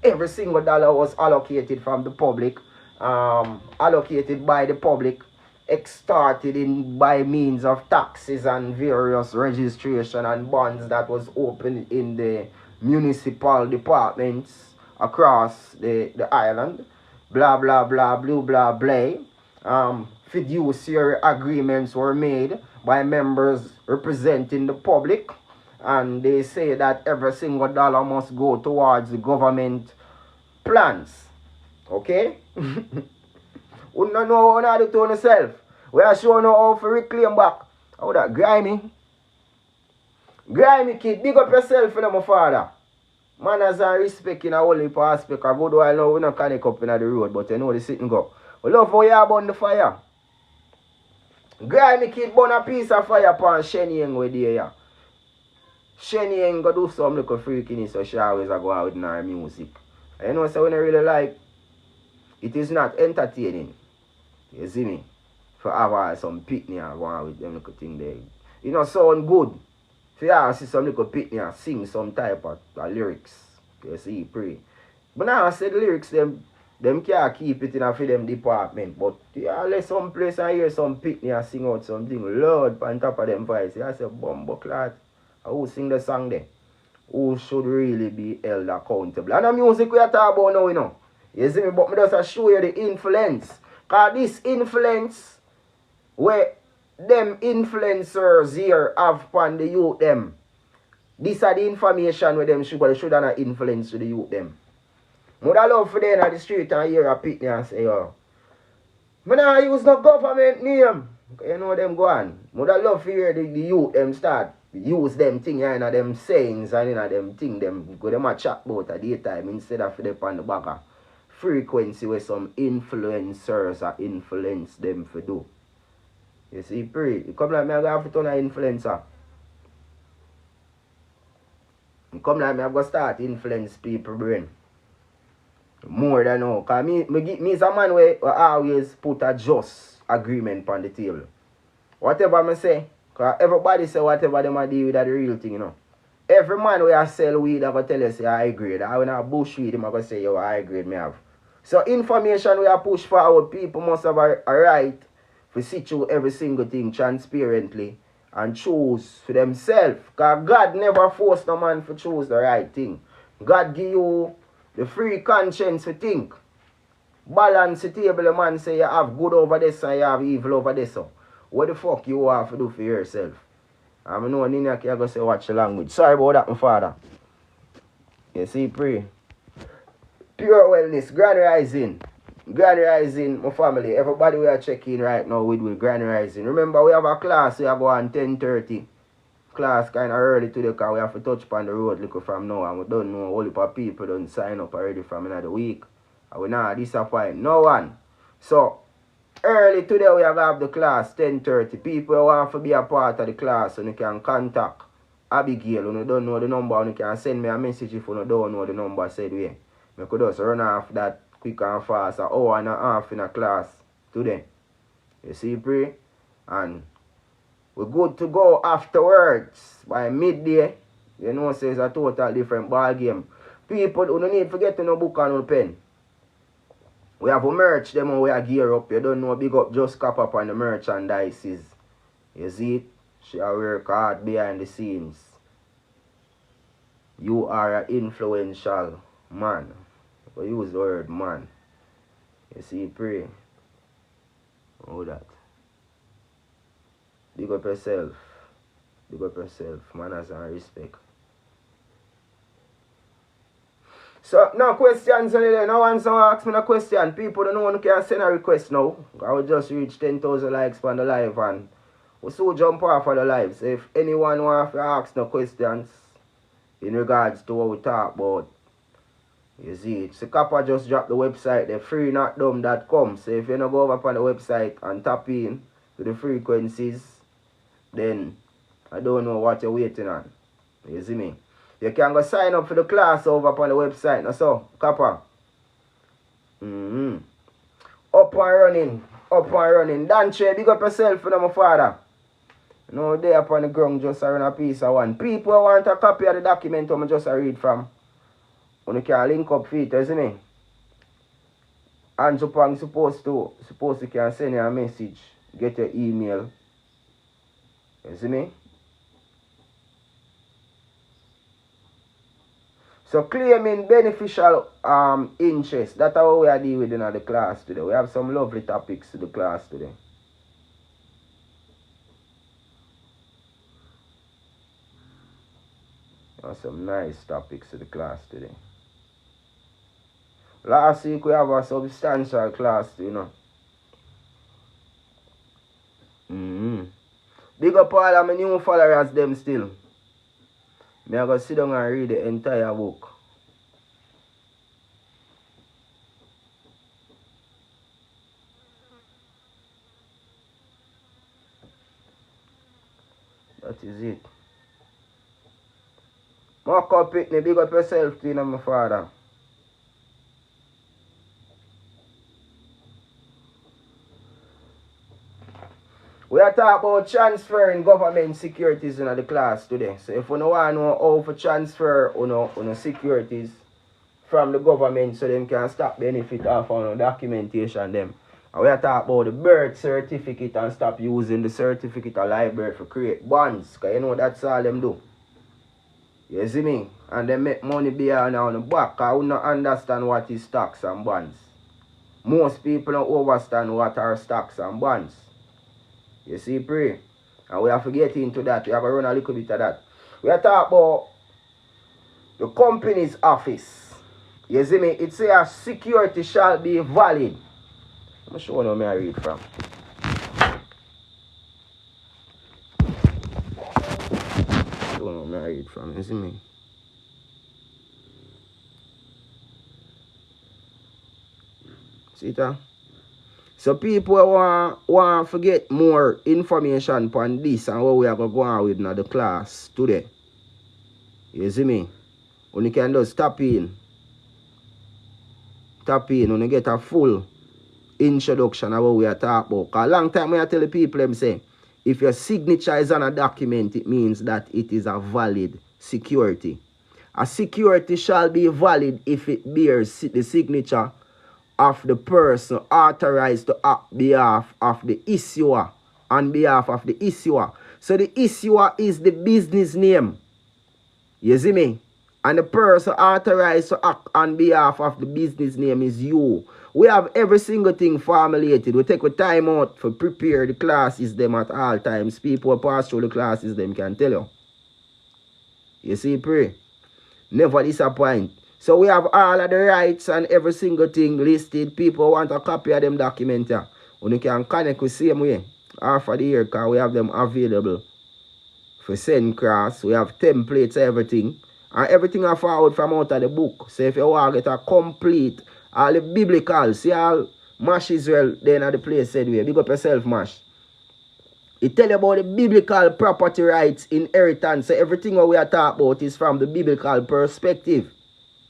Speaker 1: Every single dollar was allocated from the public. Allocated by the public. Extorted in by means of taxes and various registration and bonds that was opened in the municipal departments across the island. Blah blah blah blue blah blah. Fiduciary agreements were made by members representing the public, and they say that every single dollar must go towards the government plans. Okay? We don't know how to do to yourself. We are showing how to reclaim back. How that grimy? Grimy kid, big up yourself, you know, my father. Manners and respect in a whole heap of aspect. A good while now, we don't connect up in the road, but you know the sitting go. We love how you burn the fire. Grimy kid burn a piece of fire upon Shenyang with you, yeah. Shenyang go do some little freakiness, so she always go out in her music. And you know, so when I really like, it is not entertaining. You see me? For have some pitney and go on with them little thing there. You know, sound good. So yeah, see some little pitney and sing some type of lyrics. You see, pray. But now I said the lyrics, them can't keep it in a for them department. But yeah, let some place I hear some pitney and sing out something. Lord, on top of them voice. I say, bumbo clot. Who sing the song there? Who should really be held accountable? And the music we are talking about now, you know. You see me, but me just show you the influence. Because this influence, where them influencers here have upon the youth them. These are the information where them should have influence to the youth them. Would I love for them on the street and hear a pitney and say, yo, I don't use no government name. You know them go on. Would I love to hear the youth them start use them thing in them sayings and in them thing them go them a chat about at daytime instead of them on the back of frequency where some influencers are influence them for do. You see, pray. You come like me, I have to turn an influencer. You come like me, I go start influence people brain. More than now. Because me is a man where I always put a just agreement on the table. Whatever I say, because everybody say whatever they might deal with that the real thing, you know. Every man where I sell weed, I go tell you say high grade. I when I bush weed, I'm going to say, yo, high grade me have. So information we are push forward, people must have a right to see through every single thing transparently and choose for themselves. Because God never forced no man to choose the right thing. God give you the free conscience to think. Balance the table, the man say you have good over this and you have evil over this. So what the fuck you have to do for yourself? I know Nina can go say watch the language. Sorry about that, my father. You see, pray. Pure wellness, grand rising. Grand rising, my family. Everybody we are checking right now with grand rising. Remember, we have a class, we have on 10:30. Class kind of early today because we have to touch upon the road look from now. And we don't know a whole heap of people don't sign up already from another week. And we not disappoint no one. So, early today we have the class 10:30. People who want to be a part of the class and you can contact Abigail. When you don't know the number, you can send me a message if you don't know the number said way. I could just run off that quick and fast, an hour and a half in a class today. You see, pray? And we're good to go afterwards. By midday, you know, so it's a total different ball game. People who don't need to get no book and no pen. We have a merch, them when we are gear up. You don't know, big up just cap up on the merchandises. You see it? She work hard behind the scenes. You are an influential man. We use the word man. You see, pray. All that. Big up yourself. Big up yourself. Manners and respect. So, no questions. No one ask me no question. People don't know one can send a request now. I will just reach 10,000 likes on the live and we so jump off of the live. So if anyone wants to ask no questions in regards to what we talk about, you see it. So Kappa just dropped the website, the freenotdumb.com. So if you don't go over on the website and tap in to the frequencies, then I don't know what you're waiting on. You see me? You can go sign up for the class over on the website. Now so, Kappa. Up and running. Up and running. Danche, big up yourself for my father. No day upon the ground just run a piece of one. People want a copy of the document I'm just read from. You can link up for it, you see me? And Japan supposed to can send you a message, get your email. You see me? So claiming beneficial interest, that's how we are dealing with in the class today. We have some lovely topics to the class today. Some nice topics to the class today. Last week we have a substantial class, you know. Big up all of my new followers them still. Me I go sit down and read the entire book. That is it. Mark up it, big up yourself, you know, my father. We are talking about transferring government securities in the class today. So if you don't want to know how to transfer on securities from the government so them can stop benefit off on documentation them. And we are talking about the birth certificate and stop using the certificate of library for create bonds. Because you know that's all them do. You see me? And they make money behind on the back. I would not understand what is stocks and bonds. Most people don't understand what are stocks and bonds. You see, pray. And we have to get into that. We have to run a little bit of that. We are talking about the company's office. You see me? It says security shall be valid. I'm going to show you where I read from. Show you where I read from. You see me? See that? So people want to get more information on this and what we are going to go on with in the class today. You see me? When you can just tap in, when you get a full introduction of what we are talking about. Because a long time I tell the people them say, if your signature is on a document, it means that it is a valid security. A security shall be valid if it bears the signature of the person authorized to act behalf of the issuer, on behalf of the issuer. So the issuer is the business name. You see me? And the person authorized to act on behalf of the business name is you. We have every single thing formulated. We take the time out for prepare the classes them at all times. People who pass through the classes them can tell you. You see, pray. Never disappoint. So we have all of the rights and every single thing listed. People want a copy of them document here. And you can connect with same way. Half of the year because we have them available for send cross. We have templates, everything. And everything I forward from out of the book. So if you want to get a complete, all the biblical, see all Mash Israel then at the place said we. Big up yourself, Mash. It tell you about the biblical property rights, inheritance. So everything what we are talking about is from the biblical perspective.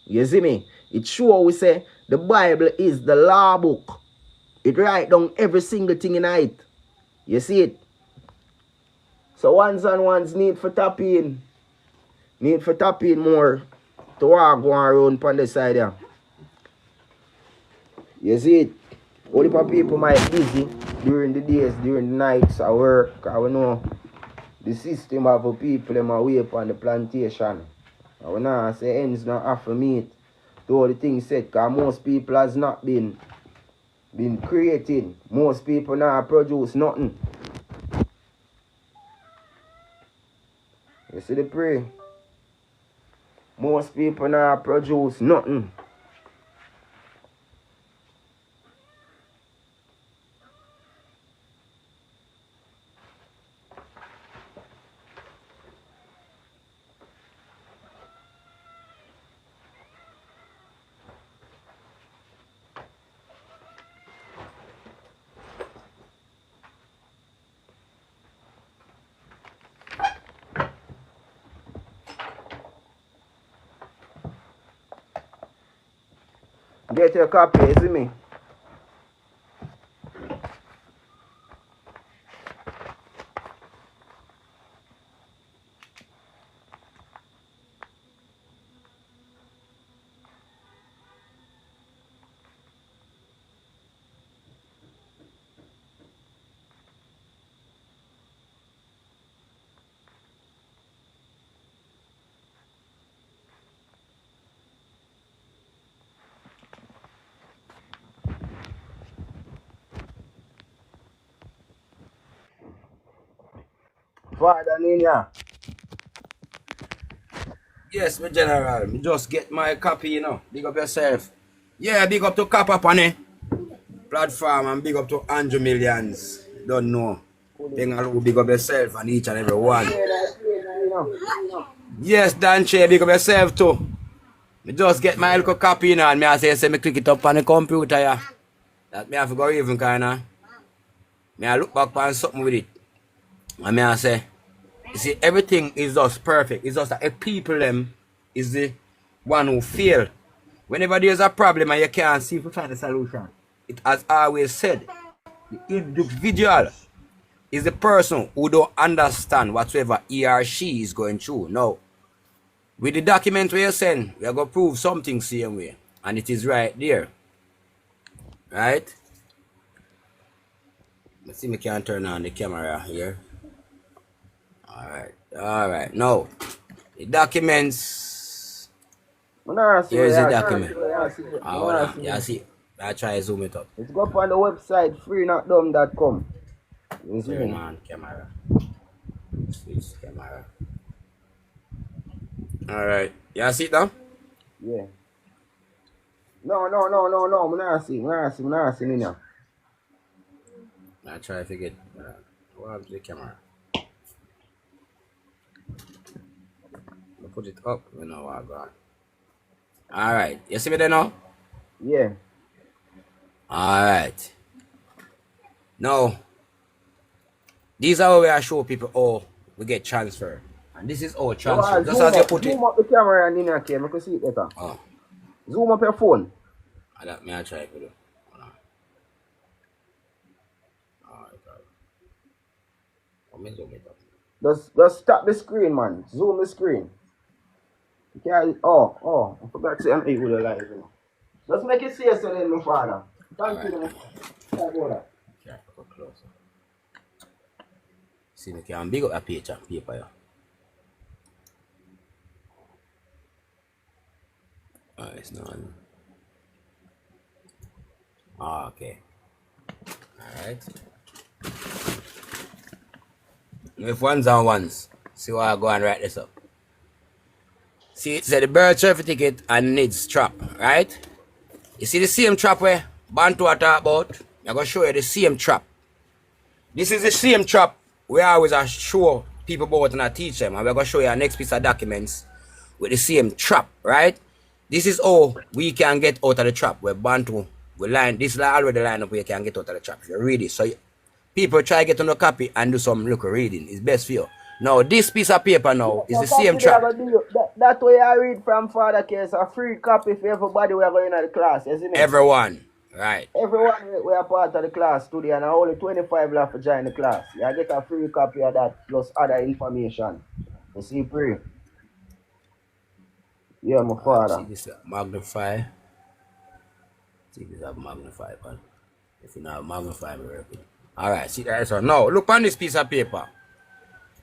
Speaker 1: You see me? It sure we say the Bible is the law book. It write down every single thing in it. You see it? So ones and ones need for tap in. Need for tap in more to walk go around on the side here. You see it? Only for people might busy during the days, during the nights at work. Because we know the system of people them away upon the plantation. And we now say ends not have to meet to all the things said. Because most people has not been created. Most people now produce nothing. You see the pray? Most people now produce nothing. Get your copy, you see me? Father Nina.
Speaker 3: Yes, my general. Me just get my copy, you know. Big up yourself. Yeah, big up to Kappa Pane platform and big up to Andrew Millions. Don't know. Bengalu, big up yourself and each and every one. Yes, Danche, big up yourself too. Me just get my little copy, you know, and me I say me click it up on the computer, yeah. That me have to go even kinda. Me I look back on something with it. And me I say, you see, everything is just perfect. It's just that if people them is the one who fail. Whenever there's a problem and you can't see if you find a solution, it has always said, the individual is the person who don't understand whatsoever he or she is going through. Now, with the document we send, we are going to prove something same way. And it is right there. Right? Let's see if we can turn on the camera here. Alright. Alright. Now, the documents. Here is the document. Hold on. Yeah, see. I'll try to zoom it up.
Speaker 1: Let's go up on the website freenotdumb.com.
Speaker 3: Turn on camera. Switch camera. Alright. You see it now?
Speaker 1: Yeah. No. I'm not seeing it now.
Speaker 3: I'll try to get what happened to the camera. I'll put it up. You know what I got. Alright. You see me there now?
Speaker 1: Yeah.
Speaker 3: Alright. Now, these are where I show people how we get transfer. And this is how transfer. Just as you put it.
Speaker 1: Zoom up the camera and in your case, I can see it better.
Speaker 3: Oh,
Speaker 1: Zoom up your phone.
Speaker 3: that may I try it with you.
Speaker 1: Just tap the screen, man. Zoom the screen. You can't, I forgot to say I'm with the live. You know. Just make it serious then, my father. Thank you, my father.
Speaker 3: Yeah, go closer. See, I can big up a paper. Yeah. Oh, it's not. Oh, okay. Alright. If ones and ones, see why I go and write this up. See, it said the birth certificate and needs trap, right? You see the same trap where Bantu I talk about? I'm going to show you the same trap. This is the same trap we always show people about and I teach them. And we're going to show you our next piece of documents with the same trap, right? This is how we can get out of the trap where Bantu will line. This is already line up where you can get out of the trap. If you read it. So people try to get on a copy and do some local reading. It's best for you. Now, this piece of paper now is the same trap.
Speaker 1: That way I read from Father Case, a free copy for everybody we are going to the class, isn't it?
Speaker 3: Everyone, right.
Speaker 1: Everyone we are part of the class today and only 25 left to join the class. You get a free copy of that plus other information. You see, pray. Yeah, my father.
Speaker 3: See this magnify. See this magnify, man. If you not magnify, we work it. Alright, see that one. Now, look on this piece of paper.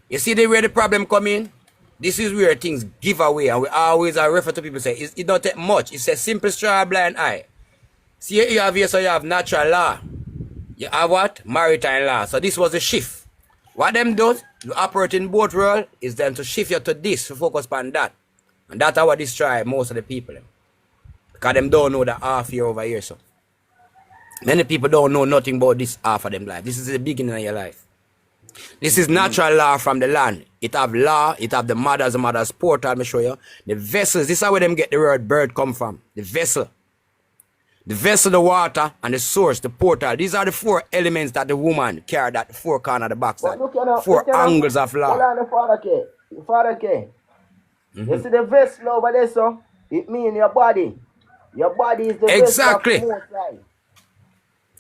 Speaker 3: You see where the problem come in? This is where things give away, and we always refer to people say it don't take much. It's a simple straw blind eye. See you have here, so you have natural law. You have what? Maritime law. So this was a shift. What them does, you operate in both world, is them to shift you to this, to focus on that. And that's how destroy most of the people. Because them don't know the half year over here. So many people don't know nothing about this half of them life. This is the beginning of your life. This is natural law from the land. It have law, it have the mother's portal, let me show you. The vessels, this is where them get the word bird come from. The vessel. The vessel, the water, and the source, the portal. These are the four elements that the woman carried at the four corners of the box. Four angles of law.
Speaker 1: Hold on, the Father K. Father K. You see the vessel over there, so it means your body. Your body is the
Speaker 3: exactly.
Speaker 1: vessel of the Most High.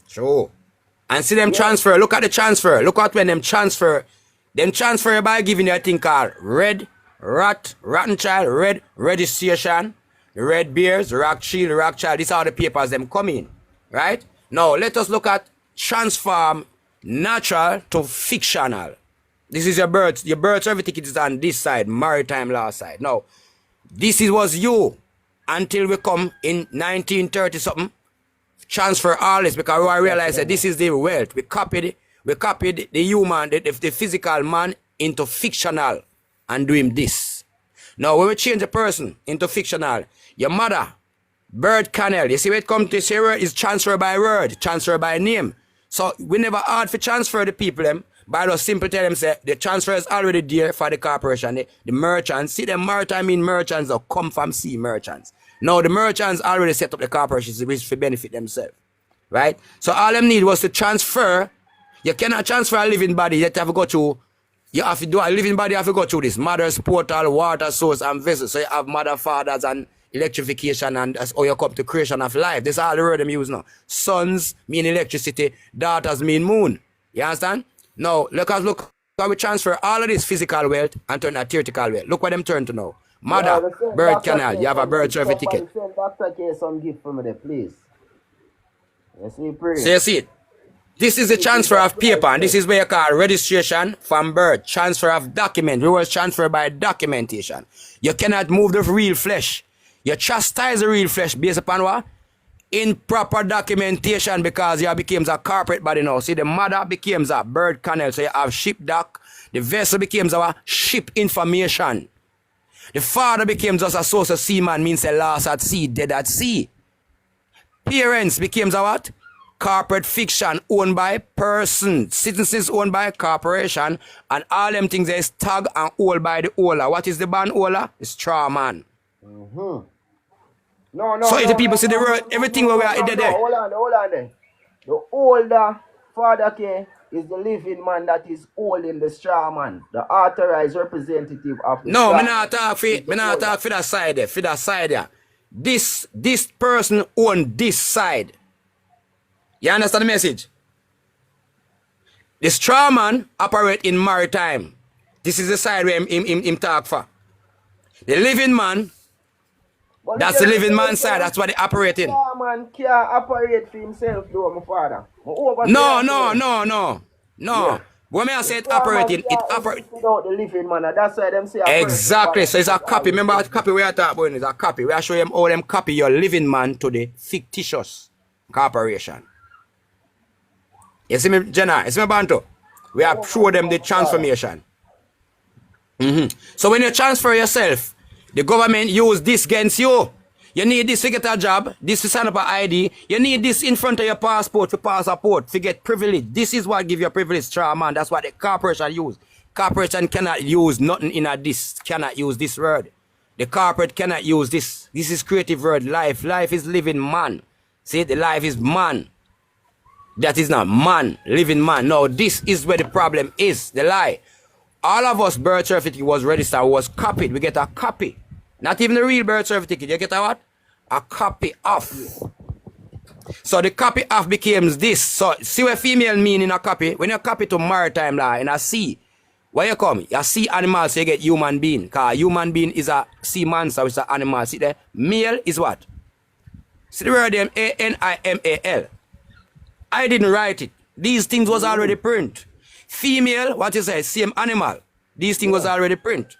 Speaker 3: Sure. And see them transfer. Look at the transfer. Look at when them transfer. Them transfer by giving you a thing called rotten child, red registration, red bears, rock shield, rock child. These are the papers them come in. Right? Now let us look at transform natural to fictional. This is your birth certificate is on this side, maritime law side. Now, this was you until we come in 1930 something. Transfer all this because we realize that this is the wealth. We copied the human, the physical man into fictional and do him this. Now when we change a person into fictional, your mother, bird canal, you see where it comes to say word is transfer by word, transfer by name. So we never hard to transfer the people them. By the simple tell them say the transfer is already there for the corporation, the merchants. See the maritime mean merchants or come from sea merchants. Now the merchants already set up the corporations which to benefit themselves. Right? So all them need was to transfer. You cannot transfer a living body, you have to go through. You have to do a living body, you have to go through this. Mother's portal, water source, and vessel. So you have mother, fathers, and electrification, and that's how you come to creation of life. This is all the word them use now. Sons mean electricity, daughters mean moon. You understand? Now, look how we transfer all of this physical wealth and turn a theoretical wealth. Look what them turn to now. Mother, birth canal, you have a birth certificate.
Speaker 1: Dr. K, some gift for me there, please. You see, pray.
Speaker 3: So you see it. This is the transfer of paper, and this is where you call registration from birth. Transfer of document. We was transferred by documentation. You cannot move the real flesh. You chastise the real flesh based upon what? Improper documentation because you becomes a corporate body now. See, the mother becomes a bird canal, so you have ship dock. The vessel becomes our ship information. The father became just a source of seaman, means a lost at sea, dead at sea. Parents became a what? Corporate fiction owned by person. Citizens owned by corporation. And all them things is tag and owned by the owner. What is the band owner? The straw man.
Speaker 1: No.
Speaker 3: So if the people see the word, everything where we are there.
Speaker 1: Hold on there. The older Father K is the living man that is holding the straw man. The authorized representative of the
Speaker 3: No,
Speaker 1: straw
Speaker 3: me
Speaker 1: man
Speaker 3: not talk for
Speaker 1: is the
Speaker 3: me not
Speaker 1: holder.
Speaker 3: talk for that side there, for that side there. This person own this side. You understand the message? The straw man operate in maritime. This is the side where him talk for. The living man,
Speaker 1: But
Speaker 3: that's the living man side, that's what they operate in.
Speaker 1: straw man can't operate for himself though, my father. My
Speaker 3: No,
Speaker 1: overseer
Speaker 3: no,
Speaker 1: say,
Speaker 3: no, no. No.
Speaker 1: yeah.
Speaker 3: When I
Speaker 1: The
Speaker 3: say it
Speaker 1: straw man
Speaker 3: operating, it
Speaker 1: can't
Speaker 3: operate.
Speaker 1: exist without the living man. And that's why them say a person
Speaker 3: Exactly.
Speaker 1: father
Speaker 3: So it's a
Speaker 1: must
Speaker 3: copy.
Speaker 1: always
Speaker 3: Remember, a
Speaker 1: exist.
Speaker 3: copy we are talking about is a copy. We are showing them how them copy your living man to the fictitious corporation. You see me, Jenna? You see me, Banto? We
Speaker 1: My
Speaker 3: have show them the
Speaker 1: my father.
Speaker 3: transformation. So when you transfer yourself, the government use this against you. You need this to get a job, this to sign up an ID. You need this in front of your passport to pass a port, to get privilege. This is what give you privilege, straw man. That's what the corporation use. Corporation cannot use nothing in a this, cannot use this word. The corporate cannot use this. This is creative word, life. Life is living man. See, the life is man. That is not man, living man. No, this is where the problem is, the lie. All of us birth certificate was registered, was copied. We get a copy. Not even the real birth certificate. You get a what? A copy of. So the copy of becomes this. So see what female mean in a copy? When you copy to maritime law in a sea, where you come? You see animal, so you get human being. Because human being is a sea monster, which is an animal. See there? Male is what? See the word them A-N-I-M-A-L. I didn't write it. These things was already print. Female, what you say, same animal. These things was already print.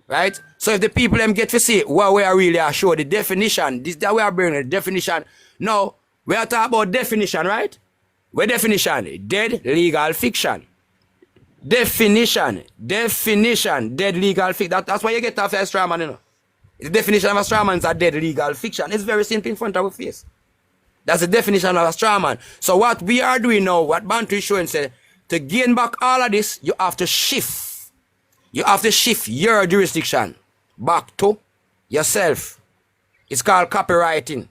Speaker 3: Right? So if the people them get to see what we are really are show the definition, this that we are bringing the definition. Now, we are talking about definition, right? What definition? Dead legal fiction. Definition, dead legal fiction. That's why you get after a straw man, you know. The definition of a straw man is a dead legal fiction. It's very simple in front of our face. That's the definition of a straw man. So what we are doing now, what Bantu is showing, say, to gain back all of this, you have to shift. You have to shift your jurisdiction back to yourself. It's called copywriting.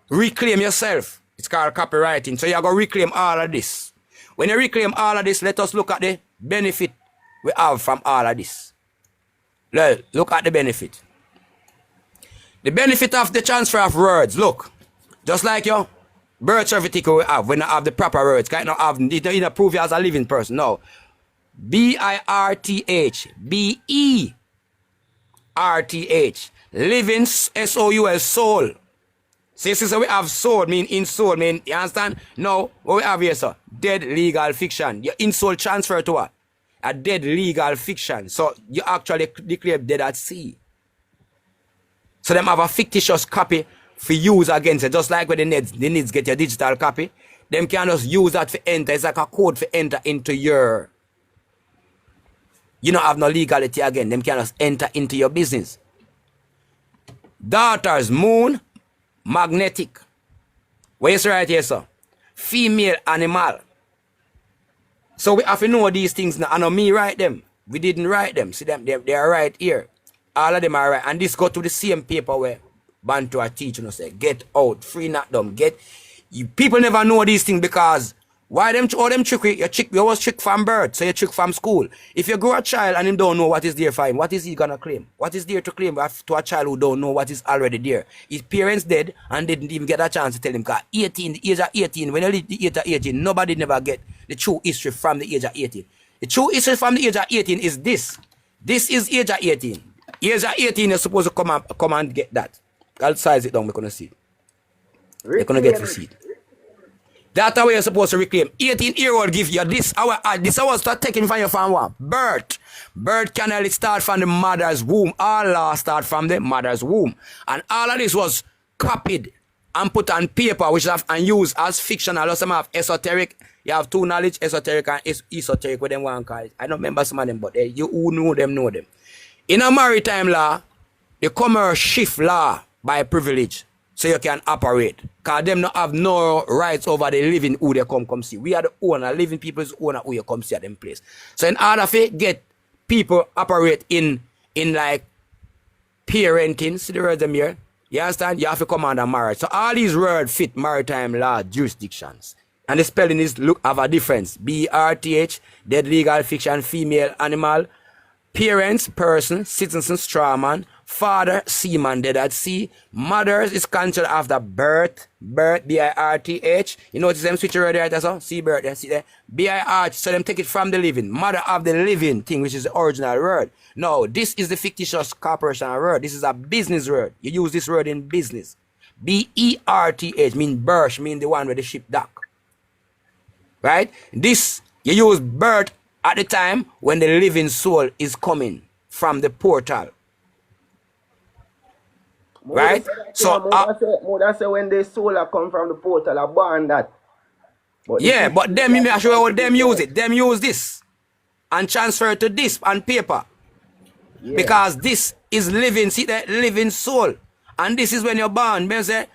Speaker 3: Reclaim yourself. It's called copywriting. So you're going to reclaim all of this. When you reclaim all of this, let us look at the benefit we have from all of this. Look at the benefit. The benefit of the transfer of words. Look, just like your birth certificate we have, when you have the proper words, can't not have, it don't prove you as a living person. No. B-I-R-T-H. B-E-R-T-H. Living, S-O-U-L, soul. See, so we have soul, mean in soul, mean, you understand? No, what we have here, sir? Dead legal fiction. Your in soul transfer to what? A dead legal fiction. So you actually declare dead at sea. So them have a fictitious copy for use against it. Just like when the needs get your digital copy, them can just use that for enter. It's like a code for enter into your. You don't have no legality again. Them can just enter into your business. Daughters, moon, magnetic. What you say right here, sir? Female animal. So we have to know these things now. I know me write them. We didn't write them. See them, they are right here. All of them are right. And this go to the same paper where Bantu are teaching us, say, get out, free not them, get. People never know these things because why them all them trick you was trick from birth, so you trick from school. If you grow a child and him don't know what is there for him, what is he gonna claim? What is there to claim to a child who don't know what is already there? His parents dead and didn't even get a chance to tell him, because 18, the age of 18, when you reach the age of 18, nobody never get the true history from the age of 18. The true history from the age of 18 is this. This is age of 18. Age of 18 you're supposed to come and get that. I'll size it down, we're gonna see it. You're gonna get to see it. That's how you're supposed to reclaim. 18-year-old give you this. This hour start taking from your from what? Birth. Birth can only start from the mother's womb. All law start from the mother's womb. And all of this was copied and put on paper, which have and used as fictional. Some have esoteric. You have two knowledge, esoteric and esoteric, what them want to call it. I don't remember some of them, but you who know them, know them. In a maritime law, the commerce shift law by privilege. So you can operate. Because them not have no rights over the living who they come see. We are the owner, living people's owner who you come see at them place. So in order to get people operate in like parenting, see the words them here? You understand? You have to come under marriage. So all these words fit maritime law jurisdictions. And the spelling is look have a difference. BRTH, dead legal fiction, female animal. Parents, person, citizen, strawman. Father, seaman, dead at sea. Mothers is considered after birth. Birth, BIRTH. You notice them switch already right there, so? See birth there, see there. BIRTH, so them take it from the living. Mother of the living thing, which is the original word. No, this is the fictitious corporation word. This is a business word. You use this word in business. BERTH mean birth, mean the one where the ship dock. Right? This, you use birth at the time when the living soul is coming from the portal. Right? So,
Speaker 1: that's when the soul come from the portal, I born that.
Speaker 3: But yeah, but them, me show you how them use it. Them use this and transfer it to this on paper. Yeah. Because this is living, see that living soul. And this is when you're born. Men say,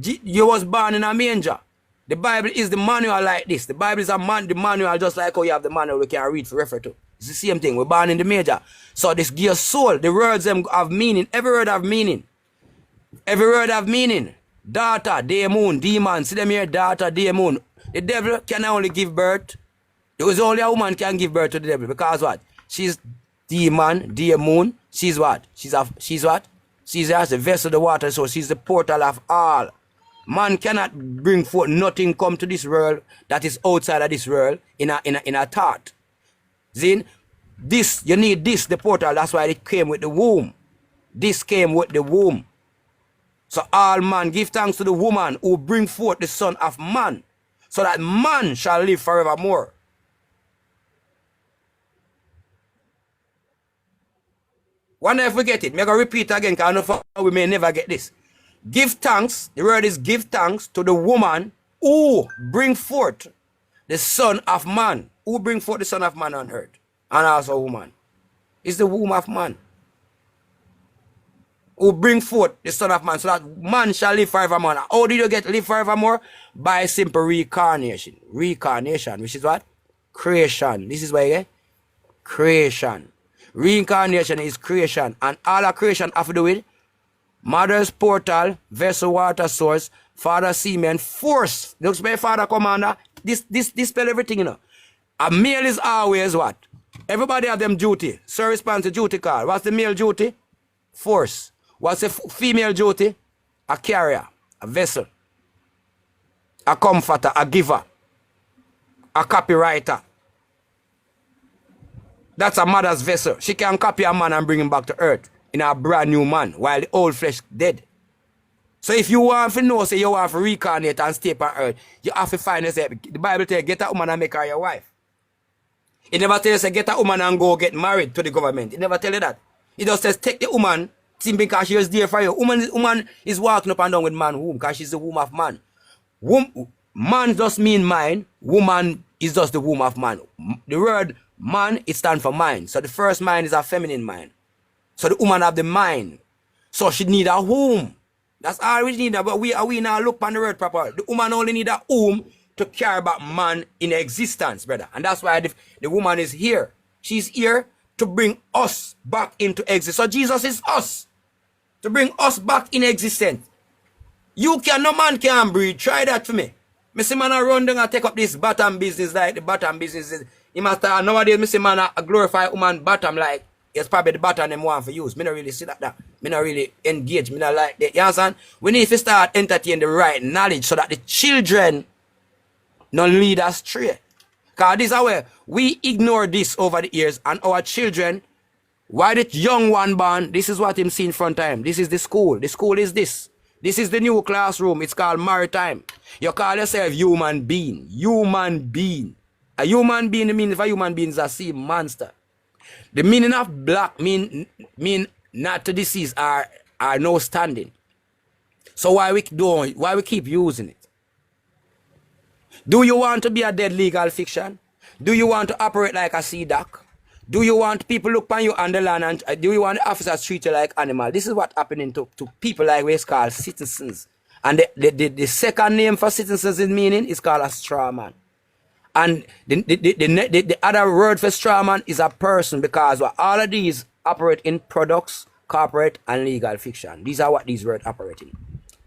Speaker 3: you was born in a manger. The Bible is the manual like this. The Bible is the manual just like how you have the manual we can read for refer to. It's the same thing. We're born in the manger. So this gives soul. The words them have meaning. Every word have meaning. Every word have meaning. Daughter, day, moon, demon. See them here, daughter, day, moon. The devil can only give birth. There was only a woman can give birth to the devil. Because what? She's demon, day, moon. She's what? She's what? She's as the vessel of the water, so she's the portal of all. Man cannot bring forth nothing come to this world that is outside of this world in a thought. Zin, this, you need this, the portal. That's why it came with the womb. This came with the womb. So all man give thanks to the woman who bring forth the son of man, so that man shall live forevermore. Wonder if we get it. I'm going to repeat again because I know we may never get this. Give thanks, the word is give thanks to the woman who bring forth the son of man. Who bring forth the son of man on earth? And also woman. It's the womb of man. Who bring forth the son of man so that man shall live forevermore. How did you get live forevermore? By simple reincarnation. Reincarnation, which is what? Creation. This is why you get creation. Reincarnation is creation. And all of creation have to do with mother's portal, vessel water source, father semen, force. Looks by father commander. This spell everything, you know. A male is always what? Everybody have them duty. Sir responds to duty call. What's the male duty? Force. What's the female duty? A carrier, a vessel, a comforter, a giver, a copywriter. That's a mother's vessel. She can copy a man and bring him back to earth in a brand new man while the old flesh dead. So if you want to know, say you want to reincarnate and stay on earth, you have to find yourself. The Bible tells you, get a woman and make her your wife. It never tells you, say, get a woman and go get married to the government. It never tells you that. It just says, take the woman, simply because she is there for you. Woman is walking up and down with man womb because she's the womb of man. Man just mean mind. Woman is just the womb of man. The word man, it stands for mind. So the first mind is a feminine mind. So the woman have the mind. So she need a womb. That's all we need. But we now look on the word proper. The woman only need a womb to carry back man in existence, brother. And that's why the woman is here. She's here to bring us back into existence. So Jesus is us. To bring us back in existence. No man can breathe. Try that for me. Me see man run down and take up this bottom business like the bottom business is. He must nowadays me see man a glorify woman bottom like it's probably the bottom them want for use. Me not really see that. Me not really engage. Me not like that. You understand? We need to start entertaining the right knowledge so that the children don't lead us astray. Because this is where we ignore this over the years and our children, why the young one born, this is what him see in front of him. This is the school. The school is this. This is the new classroom. It's called maritime. You call yourself human being. Human being. A human being, the meaning of a human being is a sea monster. The meaning of black mean not to disease are no standing. So why we keep using it? Do you want to be a dead legal fiction? Do you want to operate like a sea dock? Do you want people look on you on the land and do you want the officers treat you like animal? This is what happening to people like what's called citizens. And the second name for citizens in meaning is called a straw man. And the other word for straw man is a person because all of these operate in products, corporate, and legal fiction. These are what these words operate in.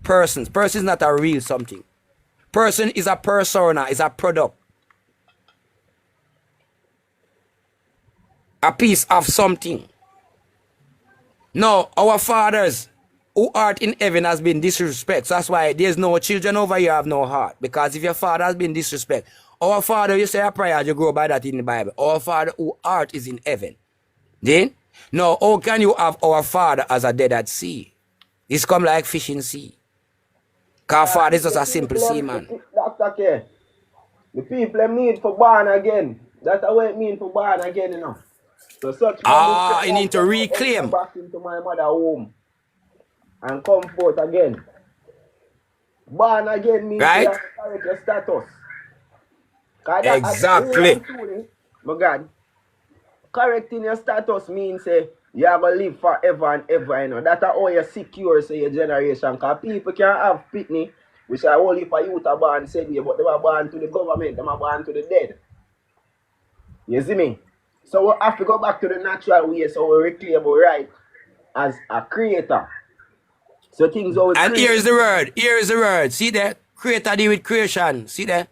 Speaker 3: Persons. Person is not a real something. Person is a persona, is a product. A piece of something. No, our fathers who art in heaven has been disrespected. So that's why there's no children over here have no heart. Because if your father has been disrespected, our Father, you say a prayer, you go by that in the Bible. Our Father who art is in heaven. Then, now, how can you have our Father as a dead at sea? It's come like fish in sea. Because Father is just a simple seaman.
Speaker 1: That's okay. The people need for born again. That's what it means for born again, you know. So such
Speaker 3: You need to reclaim.
Speaker 1: Back into my mother home and come forth again. Born again means
Speaker 3: right?
Speaker 1: you have to correct your status.
Speaker 3: Exactly.
Speaker 1: My God, correcting your status means you are going to live forever and ever, you know. That's how you secure your generation. Because people can have pitney, which are only for youth are born said but they are born to the government, they are born to the dead. You see me? So we have to go back to the natural way, so we reclaim our right as a creator. So things always.
Speaker 3: And here is the word. Here is the word. See that? Creator deal with creation. See that?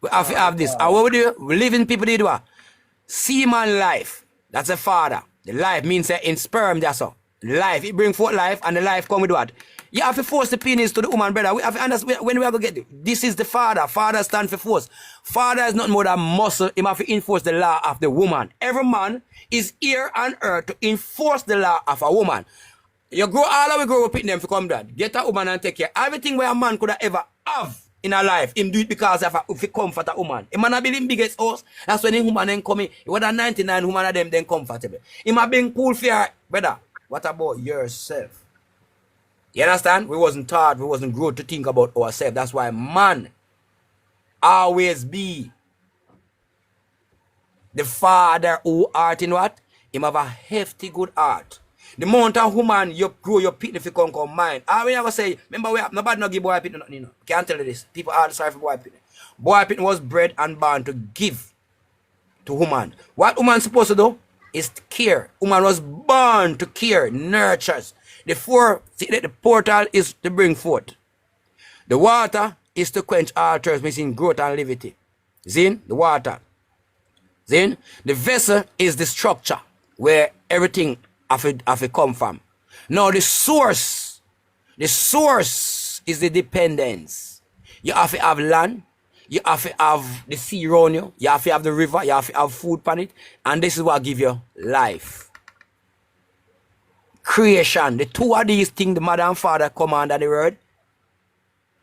Speaker 3: We have to have this. And what we do? We live in people did what? Seaman life. That's a father. The life means in sperm, that's all. Life. It bring forth life, and the life come with what? You have to force the penis to the woman, brother. We have to understand when we are going to get it. This is the father. Father stands for force. Father is not more than muscle. He have to enforce the law of the woman. Every man is here on earth to enforce the law of a woman. You grow all the way grow up in them to come dad. Get a woman and take care. Everything where a man could ever have in a life, him do it because of a comfort a woman. He might build him biggest house. That's when the woman then come in. What a 99 woman of them then comfortable. He might be cool for your brother. What about yourself? You understand? We wasn't taught, we wasn't grown to think about ourselves. That's why man always be the father who art in what? Him have a hefty good art. The amount of woman you grow your pit if you come mind. I will never say, remember we have nobody no give boy pit nothing, you know. Can't tell you this. People are sorry for boy pit. Boy pit was bred and born to give to woman. What woman supposed to do is to care. Woman was born to care, nurtures. The portal is to bring forth. The water is to quench all thirst, missing growth and levity. Zin, the water. Zin, the vessel is the structure where everything have to come from. Now the source is the dependence. You have to have land, you have to have the sea around you, you have to have the river, you have to have food on it, and this is what give you life. Creation, the two of these things, the mother and father come under the word.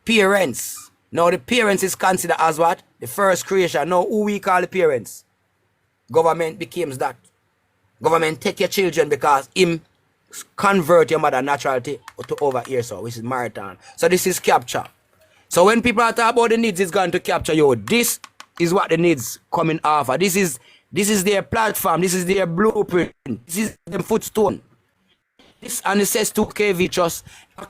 Speaker 3: Parents. Now the parents is considered as what? The first creation. Now who we call the parents? Government becomes that. Government take your children because him convert your mother naturality to over here, so which is maritime. So this is capture. So when people are talking about the needs, it's going to capture you. This is what the needs coming after. This is their platform. This is their blueprint. This is their footstone. This and it says 2KV Trust,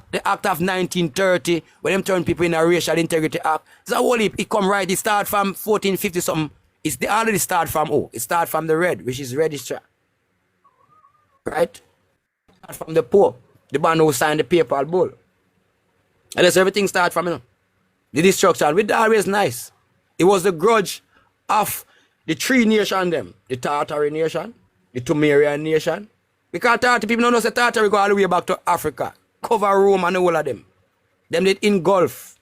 Speaker 3: the act of 1930, when them turn people in a racial integrity act. So whole it come right, it start from 1450 something. It's the already start from it start from the red, which is registrar. Right? Start from the Pope, the man who signed the papal bull. And that's everything start from the destruction. It's always nice. It was the grudge of the three nations them. The Tartary nation, the Tumerian nation. Because Tartary people don't know say Tartary go all the way back to Africa. Cover Rome and all of them. Them did engulf.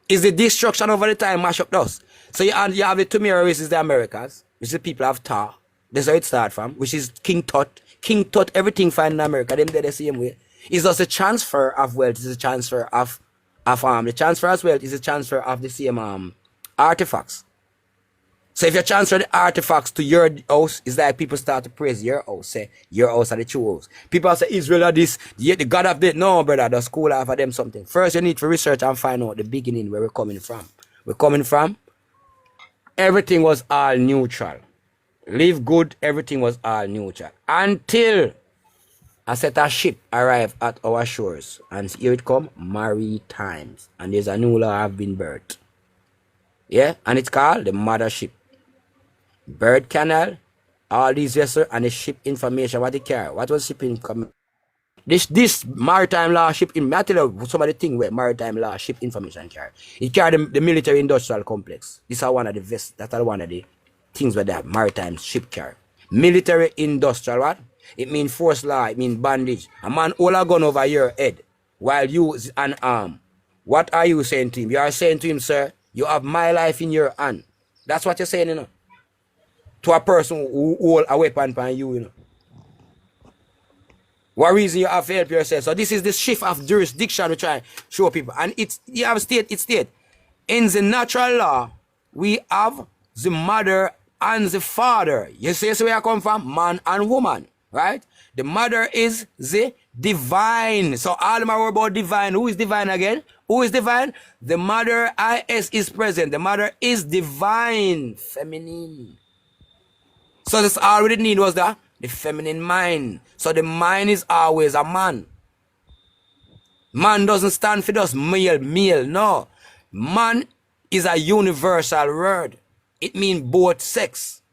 Speaker 3: It's the destruction over the time mash up those. So you have the Tumerian race is the Americans, which is the people of Tar. That's where it start from, which is King Tut. King Tut, everything found in America, them did the same way. It's just a transfer of wealth, it's a transfer of the transfer as well is a transfer of the same artifacts. So if you transfer the artifacts to your house, it's like people start to praise your house, say your house are the true house. People say Israel are this, yet the God of this. No, brother, the school offer them something. First you need to research and find out the beginning where we're coming from. We're coming from, everything was all neutral. Live good, everything was all neutral. Until a set of ship arrived at our shores. And here it come, maritimes. And there's a new law have been birthed. Yeah, and it's called the mothership. Bird canal, all these vessels and the ship information, what they carry. What was shipping coming? This maritime law ship in I tell you some of the things where maritime law ship information carry. It carry the military industrial complex. This are one of the that's one of the things where that maritime ship carry. Military industrial what? It mean force law, it mean bandage. A man hold a gun over your head while you is unarmed. What are you saying to him? You are saying to him, sir, you have my life in your hand. That's what you're saying, you know. To a person who hold a weapon upon you, you know. What reason you have to help yourself? So this is the shift of jurisdiction we try to show people. And it's you have state. In the natural law, we have the mother and the father. You see where I come from? Man and woman. Right? The mother is the divine. So all of them are about divine. Who is divine again? Who is divine? The mother is present. The mother is divine. Feminine. So that's all we need was the feminine mind. So the mind is always a man. Man doesn't stand for just male. No. Man is a universal word. It means both sex.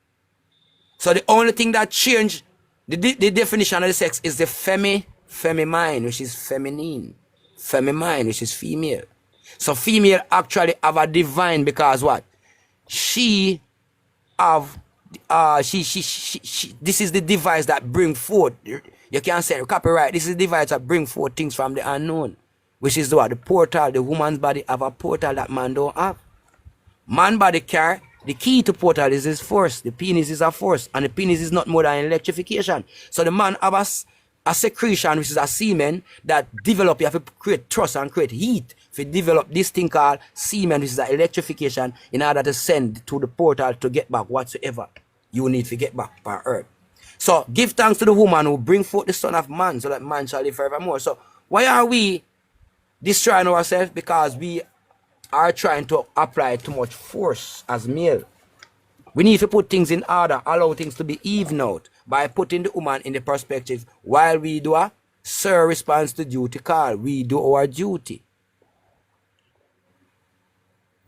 Speaker 3: So the only thing that changed the definition of the sex is the feminine, which is feminine. Feminine, which is female. So female actually have a divine because what? She have this is the device that bring forth. You can't say copyright. This is the device that bring forth things from the unknown, which is what the portal. The woman's body have a portal that man don't have. Man body carry the key to portal is his force. The penis is a force, and the penis is not more than electrification. So the man have a secretion, which is a semen that develop. You have to create thrust and create heat to develop this thing called semen, which is a electrification, in order to send to the portal to get back whatsoever you need to get back on earth. So give thanks to the woman who bring forth the son of man, so that man shall live forevermore. So why are we destroying ourselves? Because we are trying to apply too much force as male. We need to put things in order, allow things to be even out by putting the woman in the perspective while we do a sir response to duty call. We do our duty.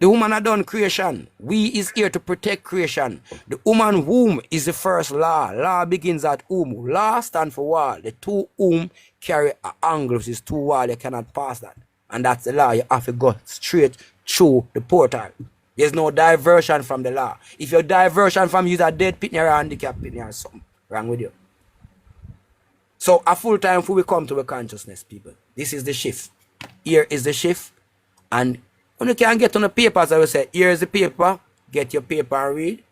Speaker 3: The woman had done creation. We is here to protect creation. The woman womb is the first law. Law begins at womb. Law stand for wall. The two womb carry an angle, which is two wall. You cannot pass that. And that's the law. You have to go straight through the portal. There's no diversion from the law. If your diversion from you is a dead pitney or a handicapped pitney or something wrong with you. So a full time before we come to a consciousness, people. This is the shift. Here is the shift. And when you can get on the papers, I will say, here's the paper. Get your paper and read.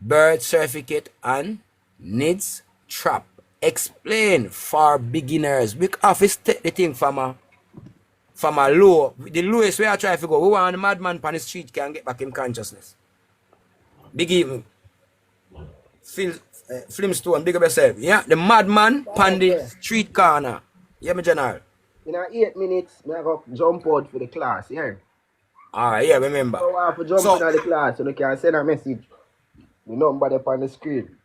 Speaker 3: Birth certificate and needs trap. Explain for beginners. We have to take the thing from a low. The lowest way I try to go. We want the madman on the street can get back in consciousness. Big even. Flimstone, big up yourself. Yeah, the madman on the street corner. Yeah, my general.
Speaker 1: In 8 minutes, I go jump out for the class, yeah.
Speaker 3: Alright, yeah, remember.
Speaker 1: So I have to jump in the class so they can send a message. The number up on the screen.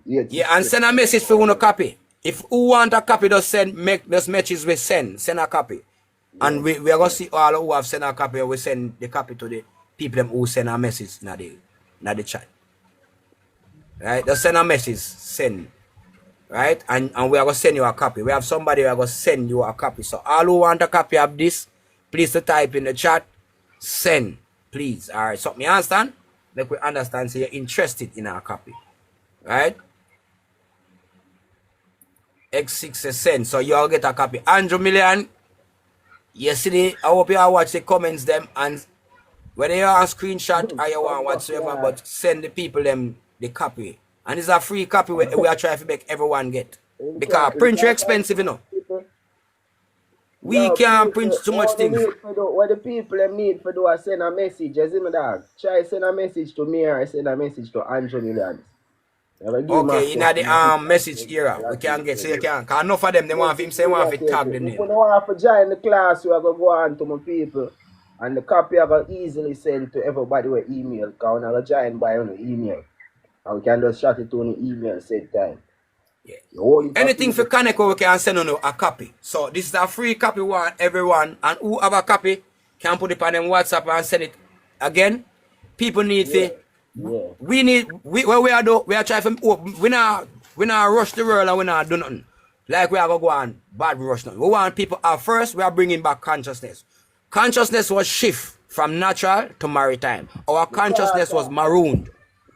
Speaker 3: Yeah, and send a message for one copy. If who want a copy, just messages we send a copy. Yeah. And we are gonna see all who have sent a copy, we send the copy to the people who send a message in the chat. Right? Just send a message, send. Right? And we are going to send you a copy. We have somebody who are going to send you a copy. So all who want a copy of this, please to type in the chat, send, please. Alright, so me understand? Like we understand, so you're interested in our copy. Right? X6 is send, so you all get a copy. Andrew Million, yesterday, I hope you all watch the comments them, and whether you want a screenshot or you want whatsoever, but send the people them the copy. And it's a free copy we are trying to make everyone get. Because print is expensive, you know. We can't print too much things.
Speaker 1: What the people need for do is send a message, as in my dog. Try send a message to me or send a message to Andrew Millions.
Speaker 3: Okay, in the message era, we can get, so you can. Because enough of them, they want him say, they want to tag them.
Speaker 1: If you don't want to join the class, we are going to go on to my people. And the copy I can easily send to everybody with email. Because I'm going to join by on the email. And we can just shot it to an email same time.
Speaker 3: Yeah. Anything for connect, we can send on a copy. So this is a free copy one everyone, and who have a copy can put it on them WhatsApp and send it. Again, people need to. We need we are trying to we not rush the world and we not do nothing. like we are going to go on bad rush now. We want people, first we are bringing back consciousness. Consciousness was shift from natural to maritime. Our consciousness was marooned.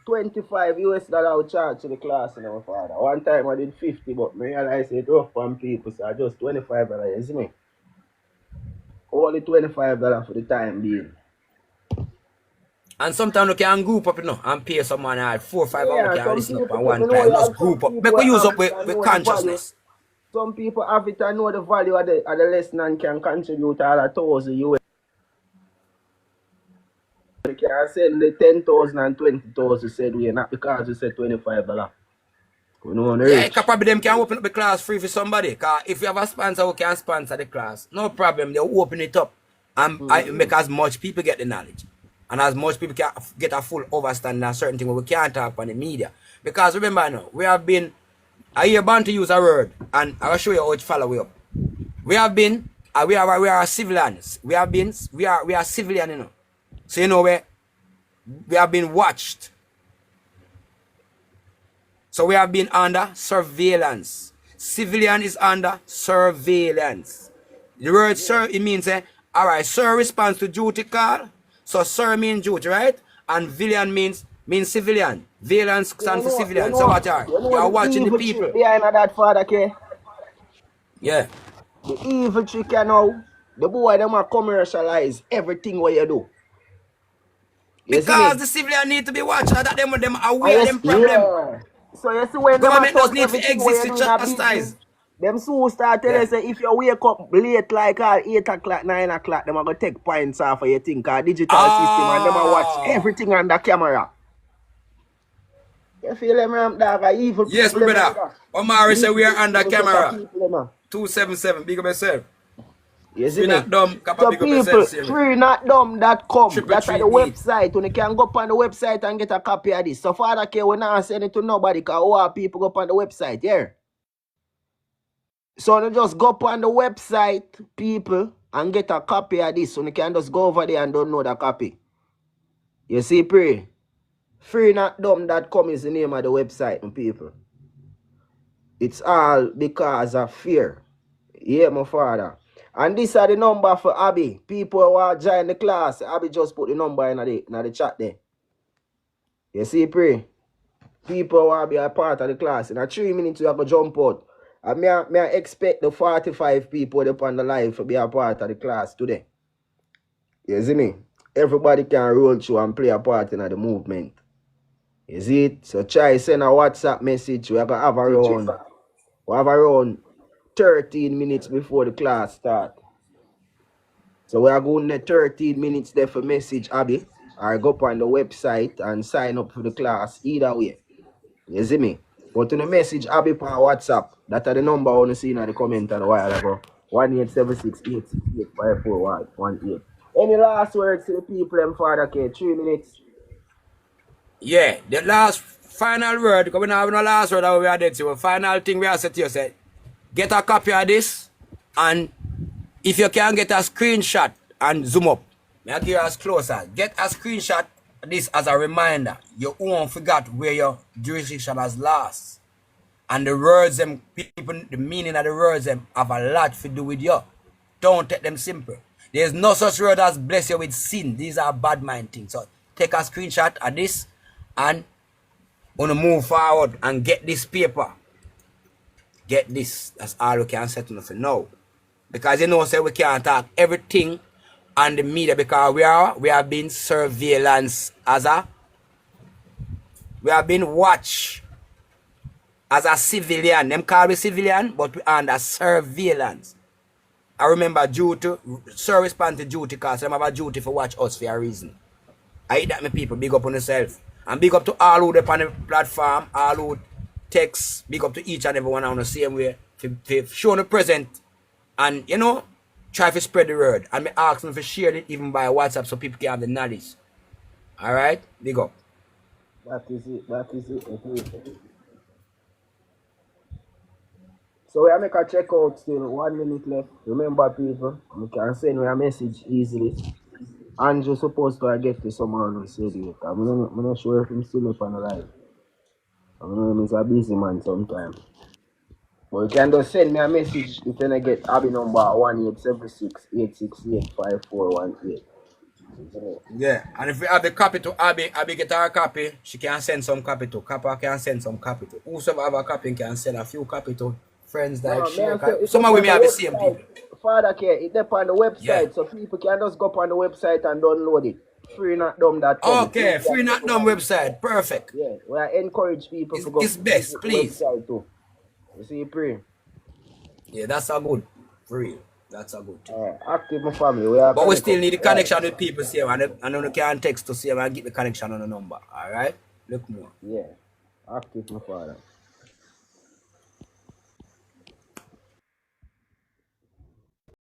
Speaker 1: $25 I would charge to the class, you know, father. One time I did 50, but I realized it rough on people, so I just $25, you see me? Only $25 for the time being.
Speaker 3: And sometimes we can group up, you know, and pay someone at 4 or 5 hours, we can listen up at one
Speaker 1: you know,
Speaker 3: time.
Speaker 1: you
Speaker 3: Just
Speaker 1: have
Speaker 3: group
Speaker 1: some
Speaker 3: up.
Speaker 1: people
Speaker 3: Make we use
Speaker 1: have
Speaker 3: up
Speaker 1: it and
Speaker 3: with
Speaker 1: know the value.
Speaker 3: consciousness.
Speaker 1: Some people have it and know the value of the lesson and can contribute all $1,000 US. You can send the 10,000 and 20,000 said we, not because we said $25. We know on the
Speaker 3: Yeah,
Speaker 1: rich.
Speaker 3: probably them can open up the class free for somebody. Because if you have a sponsor who can sponsor the class, no problem. They'll open it up and make as much people get the knowledge. And as much people can get a full understanding of certain things we can't talk on the media. Because remember now, we have been, I hear bound to use a word, and I'll show you how it follow we up. We have been, we are civilians. We are civilian, you know. So you know we have been watched. So we have been under surveillance. Civilian is under surveillance. The word sir, it means, alright, sir responds to duty call. So sir means duty, right? And villain means civilian. Villains stand for civilian. So what are you are watching the people.
Speaker 1: Behind that father, okay?
Speaker 3: Yeah.
Speaker 1: The evil trick, you know, the boy them are commercialize everything what you do. You
Speaker 3: Because the civilian need to be watched. That them aware of them problem.
Speaker 1: Yeah. So you see when
Speaker 3: Government
Speaker 1: them
Speaker 3: does need to
Speaker 1: everything
Speaker 3: exist
Speaker 1: you
Speaker 3: to
Speaker 1: do in a
Speaker 3: chastise.
Speaker 1: business, them soon start telling you say if you wake up late like 8 o'clock, 9 o'clock, them are going to take points off of your thing, digital system, and them are watch everything on the camera. You feel them, dog, evil
Speaker 3: yes,
Speaker 1: people.
Speaker 3: Yes, brother. Omari said we are under camera.
Speaker 1: People,
Speaker 3: 277, big up yourself.
Speaker 1: You see
Speaker 3: Free
Speaker 1: me?
Speaker 3: not dumb,
Speaker 1: So people, freenotdumb.com. That's the website. When you can go up on the website and get a copy of this. So Father K, we not send it to nobody because all people go up on the website, yeah. So you just go up on the website, people, and get a copy of this. So you can just go over there and download the copy. You see, pray. Freenotdumb.com is the name of the website, people. It's all because of fear. Yeah, my father. And this are the number for Abby. People who are join the class. Abby just put the number in the chat there. You see, pray. People who are be a part of the class. In a 3 minutes, you have to jump out. And me I expect the 45 people up on the live to be a part of the class today. You see me? Everybody can roll through and play a part in the movement. You see it? So try send a WhatsApp message. We have around 13 minutes before the class start. So we are going to 13 minutes there for message Abby, or go up on the website and sign up for the class. Either way. You see me? But to the message Abby on WhatsApp, that are the number I want to see in the comment a while ago. 1-876-868-5418. Any last words to the people, them Father K? 3 minutes.
Speaker 3: Yeah, the last final word, because we don't have no last word that we are dead to. The final thing we are set to you said, get a copy of this, and if you can get a screenshot and zoom up, may I give you as closer. Get a screenshot of this as a reminder. You won't forget where your jurisdiction has lost. And the words them people, the meaning of the words them have a lot to do with you. Don't take them simple. There's no such word as bless you with sin. These are bad mind things. So take a screenshot of this and want to move forward and get this paper. Get this. That's all we can say to you for now. Because you know, say we can't talk everything on the media because we have been surveillance we have been watched as a civilian. Them call me civilian, but we under surveillance. I remember duty, sir respond to duty because them have a duty for watch us for a reason. I hate that my people, big up on yourself. And big up to all who are on the platform, all who text, big up to each and every one on the same way. For showing the present. And, you know, try to spread the word. And me ask them to share it even by WhatsApp so people can have the knowledge. Alright? Big up.
Speaker 1: That is it. So we make a checkout still. 1 minute left. Remember, people, you can send me a message easily. Andrew supposed to get to someone who said it. I'm not sure if he's still up on the live. I know he's a busy man sometimes. But you can just send me a message if you get Abby number 1876 868 5418.
Speaker 3: Yeah, and if we have the copy to Abby get her copy, she can send some copy to Kappa can send some copy to. Whosoever have a copy can send a few copy to friends like
Speaker 1: No,
Speaker 3: share.
Speaker 1: man, say it
Speaker 3: Some
Speaker 1: up
Speaker 3: of we
Speaker 1: on
Speaker 3: may
Speaker 1: the
Speaker 3: have the same
Speaker 1: website.
Speaker 3: people.
Speaker 1: Father care, it up on the
Speaker 3: Yeah.
Speaker 1: website, so people can just go up on the website and download it. Freenotdumb.com. It's
Speaker 3: Okay,
Speaker 1: easy
Speaker 3: free
Speaker 1: and
Speaker 3: not done
Speaker 1: everybody.
Speaker 3: website. Perfect.
Speaker 1: Yeah, we are encourage people to go
Speaker 3: It's best,
Speaker 1: visit the
Speaker 3: please.
Speaker 1: website too. You see, pray.
Speaker 3: Yeah, that's a good. For real. That's a good thing.
Speaker 1: Active my family. We are
Speaker 3: But we
Speaker 1: connect
Speaker 3: still
Speaker 1: up.
Speaker 3: need the
Speaker 1: Right.
Speaker 3: connection with people see and you can text to see and get the connection on the number. Alright? Look more.
Speaker 1: Yeah. Active my father.